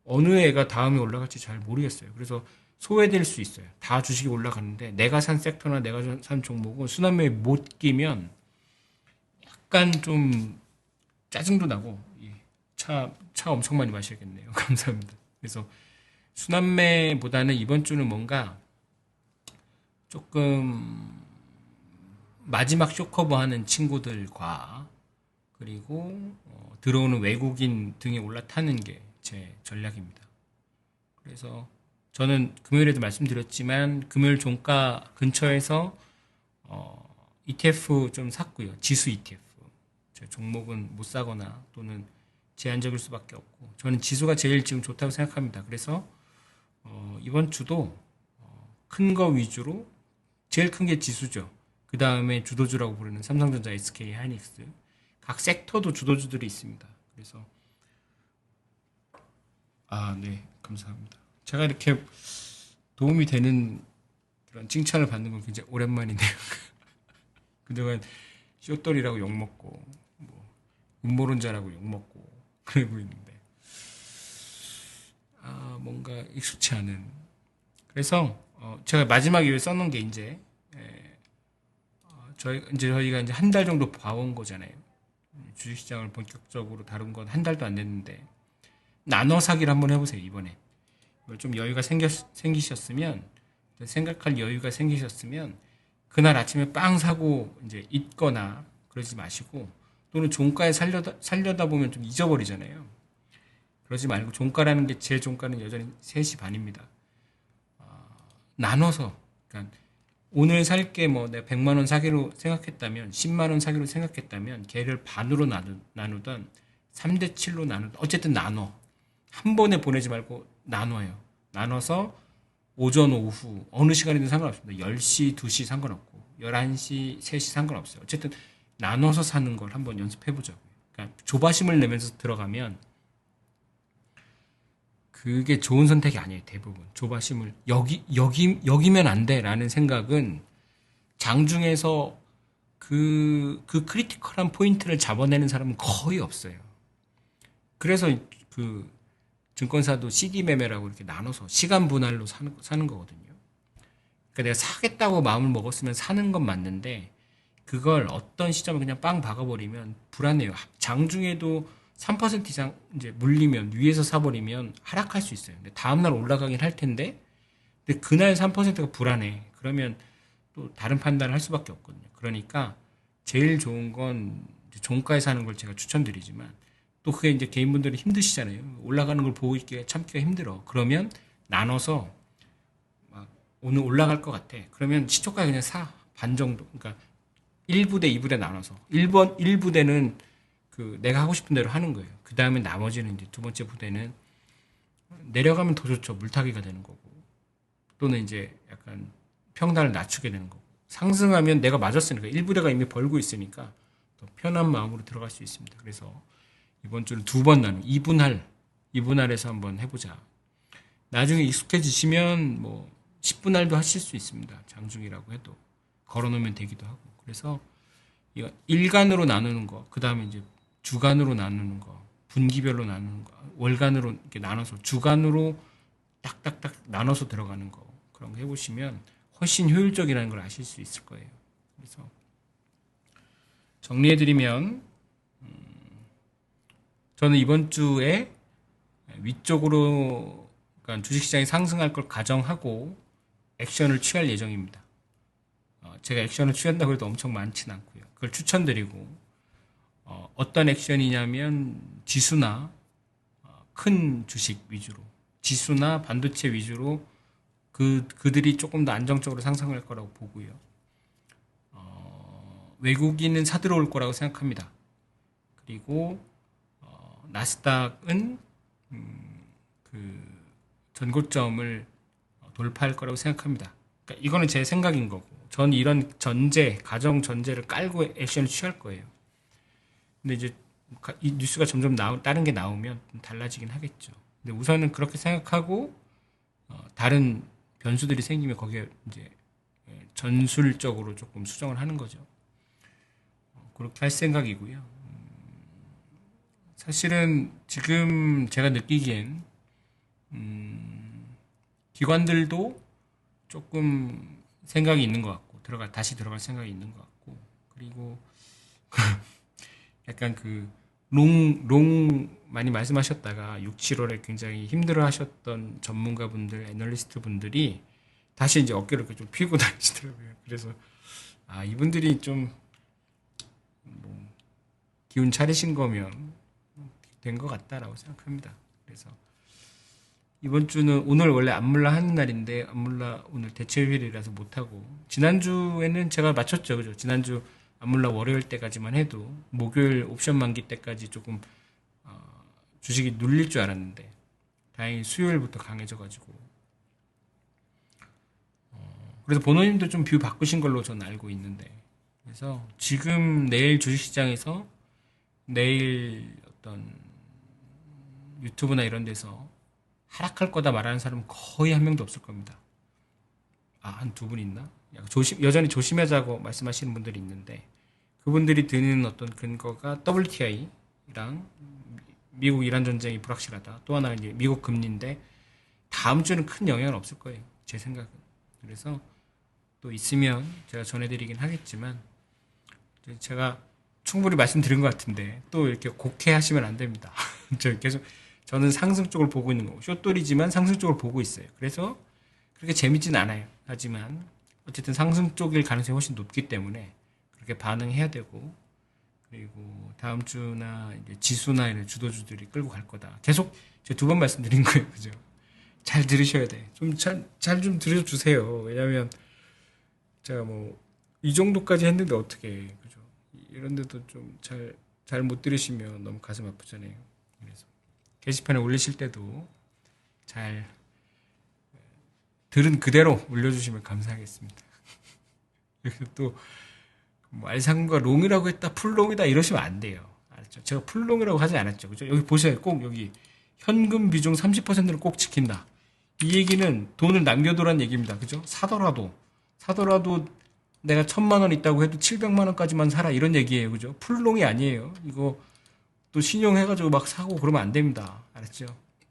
S1: 어느 애가 다음에 올라갈지 잘 모르겠어요. 그래서 소외될 수 있어요. 다 주식이 올라가는데 내가 산 섹터나 내가 산 종목은 순환매에 못 끼면 약간 좀 짜증도 나고 차 엄청 많이 마셔야겠네요. 감사합니다. 그래서 순환매보다는 이번 주는 뭔가 조금 마지막 쇼커버하는 친구들과 그리고 들어오는 외국인 등에 올라타는 게 제 전략입니다. 그래서 저는 금요일에도 말씀드렸지만 금요일 종가 근처에서 ETF 좀 샀고요. 지수 ETF. 제 종목은 못 사거나 또는 제한적일 수밖에 없고 저는 지수가 제일 지금 좋다고 생각합니다. 그래서 이번 주도 큰 거 위주로 제일 큰 게 지수죠. 그 다음에 주도주라고 부르는 삼성전자, SK, 하이닉스 각 섹터도 주도주들이 있습니다. 그래서 아, 네. 감사합니다. 제가 이렇게 도움이 되는 그런 칭찬을 받는 건 굉장히 오랜만이네요. 그동안 쇼돌이라고 욕먹고, 뭐, 음모론자라고 욕먹고, 그러고 있는데, 뭔가 익숙치 않은. 그래서, 제가 마지막에 써놓은 게 이제, 저희가 이제 한 달 정도 봐온 거잖아요. 주식시장을 본격적으로 다룬 건 한 달도 안 됐는데, 나눠 사기를 한번 해보세요, 이번에. 좀 여유가 생기셨으면, 생각할 여유가 생기셨으면, 그날 아침에 빵 사고 이제 잊거나 그러지 마시고, 또는 종가에 살려다 보면 좀 잊어버리잖아요. 그러지 말고 종가라는 게 제 종가는 여전히 3시 반입니다. 나눠서, 그러니까 오늘 살 게 뭐 내가 100만 원 사기로 생각했다면, 10만 원 사기로 생각했다면, 걔를 반으로 나누던 3대 7로 나누던 어쨌든 나눠. 한 번에 보내지 말고 나눠요. 나눠서 오전, 오후 어느 시간이든 상관없습니다. 10시, 2시 상관없고 11시, 3시 상관없어요. 어쨌든 나눠서 사는 걸 한번 연습해보자고요. 그러니까 조바심을 내면서 들어가면 그게 좋은 선택이 아니에요. 대부분 조바심을 여기면 안 돼라는 생각은 장중에서 그 크리티컬한 포인트를 잡아내는 사람은 거의 없어요. 그래서 그 증권사도 CD 매매라고 이렇게 나눠서 시간 분할로 사는 거거든요. 그러니까 내가 사겠다고 마음을 먹었으면 사는 건 맞는데 그걸 어떤 시점에 그냥 빵 박아버리면 불안해요. 장중에도 3% 이상 이제 물리면 위에서 사버리면 하락할 수 있어요. 근데 다음날 올라가긴 할 텐데 근데 그날 3%가 불안해. 그러면 또 다른 판단을 할 수밖에 없거든요. 그러니까 제일 좋은 건 종가에 사는 걸 제가 추천드리지만 또 그게 이제 개인분들이 힘드시잖아요. 올라가는 걸 보고 있기가 참기가 힘들어. 그러면 나눠서 막 오늘 올라갈 것 같아. 그러면 시초가 그냥 사. 반 정도. 그러니까 1부대, 2부대 나눠서. 1부대는 그 내가 하고 싶은 대로 하는 거예요. 그 다음에 나머지는 이제 두 번째 부대는 내려가면 더 좋죠. 물타기가 되는 거고. 또는 이제 약간 평단을 낮추게 되는 거고. 상승하면 내가 맞았으니까 1부대가 이미 벌고 있으니까 더 편한 마음으로 들어갈 수 있습니다. 그래서 이번 주를 2번 나누 2분할해서 한번 해보자. 나중에 익숙해지시면 뭐 10분할도 하실 수 있습니다. 장중이라고 해도 걸어놓으면 되기도 하고. 그래서 이거 일간으로 나누는 거, 그 다음에 이제 주간으로 나누는 거, 분기별로 나누는 거, 월간으로 이렇게 나눠서 주간으로 딱딱딱 나눠서 들어가는 거 그런 거 해보시면 훨씬 효율적이라는 걸 아실 수 있을 거예요. 그래서 정리해드리면 저는 이번 주에 위쪽으로 그러니까 주식시장이 상승할 걸 가정하고 액션을 취할 예정입니다. 제가 액션을 취한다고 해도 엄청 많지는 않고요. 그걸 추천드리고 어떤 액션이냐면 지수나 큰 주식 위주로 지수나 반도체 위주로 그들이 조금 더 안정적으로 상승할 거라고 보고요. 외국인은 사들어올 거라고 생각합니다. 그리고 나스닥은 그 전고점을 돌파할 거라고 생각합니다. 그러니까 이거는 제 생각인 거고, 전 이런 가정 전제를 깔고 액션을 취할 거예요. 근데 이제 이 뉴스가 점점 다른 게 나오면 달라지긴 하겠죠. 근데 우선은 그렇게 생각하고 다른 변수들이 생기면 거기에 이제 전술적으로 조금 수정을 하는 거죠. 그렇게 할 생각이고요. 사실은 지금 제가 느끼기엔 기관들도 조금 생각이 있는 것 같고 다시 들어갈 생각이 있는 것 같고 그리고 약간 롱 많이 말씀하셨다가 6, 7월에 굉장히 힘들어 하셨던 전문가분들, 애널리스트 분들이 다시 이제 어깨를 이렇게 좀 피고 다니시더라고요. 그래서 이분들이 좀 뭐 기운 차리신 거면 된 것 같다라고 생각합니다. 그래서 이번 주는 오늘 원래 안물라 하는 날인데 안물라 오늘 대체휴일이라서 못하고 지난주에는 제가 맞췄죠. 그죠? 지난주 안물라 월요일 때까지만 해도 목요일 옵션 만기 때까지 조금 주식이 눌릴 줄 알았는데 다행히 수요일부터 강해져가지고 그래서 보노님도 좀 뷰 바꾸신 걸로 저는 알고 있는데 그래서 지금 내일 주식시장에서 내일 어떤 유튜브나 이런 데서 하락할 거다 말하는 사람은 거의 한 명도 없을 겁니다. 한 두 분 있나? 여전히 조심하자고 말씀하시는 분들이 있는데, 그분들이 드는 어떤 근거가 WTI랑 미국 이란 전쟁이 불확실하다. 또 하나 이제 미국 금리인데 다음 주는 큰 영향은 없을 거예요. 제 생각은. 그래서 또 있으면 제가 전해드리긴 하겠지만, 제가 충분히 말씀드린 것 같은데 또 이렇게 곡해하시면 안 됩니다. 저는 상승 쪽을 보고 있는 거고, 숏돌이지만 상승 쪽을 보고 있어요. 그래서 그렇게 재밌진 않아요. 하지만 어쨌든 상승 쪽일 가능성이 훨씬 높기 때문에 그렇게 반응해야 되고, 그리고 다음 주나 이제 지수나 이런 주도주들이 끌고 갈 거다. 계속 제가 두 번 말씀드린 거예요. 그죠? 잘 들으셔야 돼. 잘 좀 들어주세요. 왜냐면 제가 뭐 이 정도까지 했는데 어떻게 해. 그죠? 이런데도 좀 잘 못 들으시면 너무 가슴 아프잖아요. 그래서 게시판에 올리실 때도 잘 들은 그대로 올려주시면 감사하겠습니다. 그래서 또 뭐 알상과 롱이라고 했다, 풀롱이다 이러시면 안 돼요. 알았죠? 제가 풀롱이라고 하지 않았죠. 그죠? 여기 보셔요. 꼭 여기 현금 비중 30%를 꼭 지킨다. 이 얘기는 돈을 남겨두란 얘기입니다. 그죠? 사더라도 내가 1,000만 원 있다고 해도 700만 원까지만 사라 이런 얘기예요. 그죠? 풀롱이 아니에요. 이거 또 신용해가지고 막 사고 그러면 안 됩니다. 알았죠?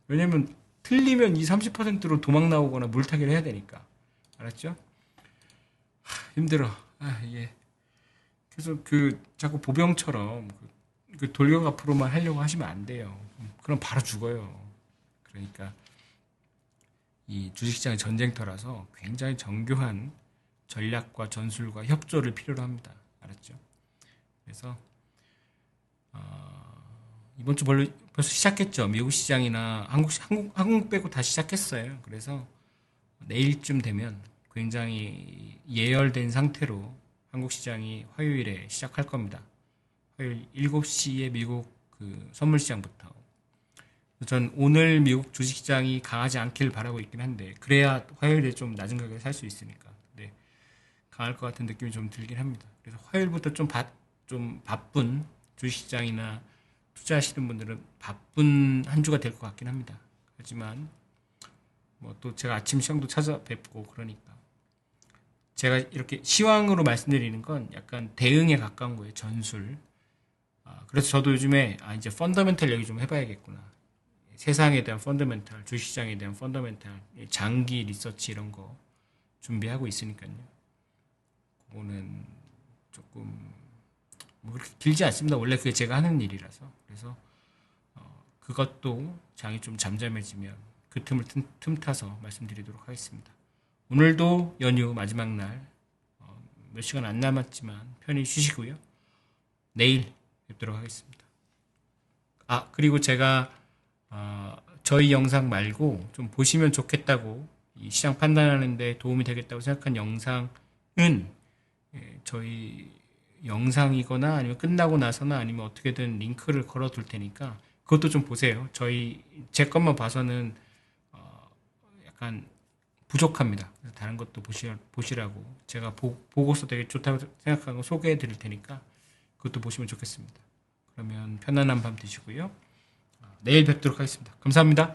S1: 왜냐면 틀리면 이 30%로 도망 나오거나 물타기를 해야 되니까. 알았죠? 힘들어. 이게 그래서 자꾸 보병처럼 그 돌격 앞으로만 하려고 하시면 안 돼요. 그럼 바로 죽어요. 그러니까 이 주식시장의 전쟁터라서 굉장히 정교한 전략과 전술과 협조를 필요로 합니다. 알았죠? 그래서 이번 주 벌써 시작했죠. 미국 시장이나 한국 빼고 다 시작했어요. 그래서 내일쯤 되면 굉장히 예열된 상태로 한국 시장이 화요일에 시작할 겁니다. 화요일 7시에 미국 선물 시장부터. 전 오늘 미국 주식시장이 강하지 않길 바라고 있긴 한데, 그래야 화요일에 좀 낮은 가격에 살 수 있으니까. 근데 강할 것 같은 느낌이 좀 들긴 합니다. 그래서 화요일부터 좀 바쁜 주식시장이나 투자하시는 분들은 바쁜 한 주가 될 것 같긴 합니다. 하지만 뭐 또 제가 아침 시장도 찾아뵙고 그러니까 제가 이렇게 시황으로 말씀드리는 건 약간 대응에 가까운 거예요. 전술. 그래서 저도 요즘에 이제 펀더멘탈 얘기 좀 해봐야겠구나. 세상에 대한 펀더멘탈, 주식시장에 대한 펀더멘탈, 장기 리서치 이런 거 준비하고 있으니까요. 그거는 조금 뭐 그렇게 길지 않습니다. 원래 그게 제가 하는 일이라서. 그래서 그것도 장이 좀 잠잠해지면 그 틈을 틈타서 말씀드리도록 하겠습니다. 오늘도 연휴 마지막 날 몇 시간 안 남았지만 편히 쉬시고요. 내일 뵙도록 하겠습니다. 그리고 제가 저희 영상 말고 좀 보시면 좋겠다고, 이 시장 판단하는 데 도움이 되겠다고 생각한 영상은 저희 영상이거나 아니면 끝나고 나서나 아니면 어떻게든 링크를 걸어 둘 테니까 그것도 좀 보세요. 제 것만 봐서는 약간 부족합니다. 다른 것도 보시라고 제가 보고서 되게 좋다고 생각하는 거 소개해 드릴 테니까 그것도 보시면 좋겠습니다. 그러면 편안한 밤 되시고요. 내일 뵙도록 하겠습니다. 감사합니다.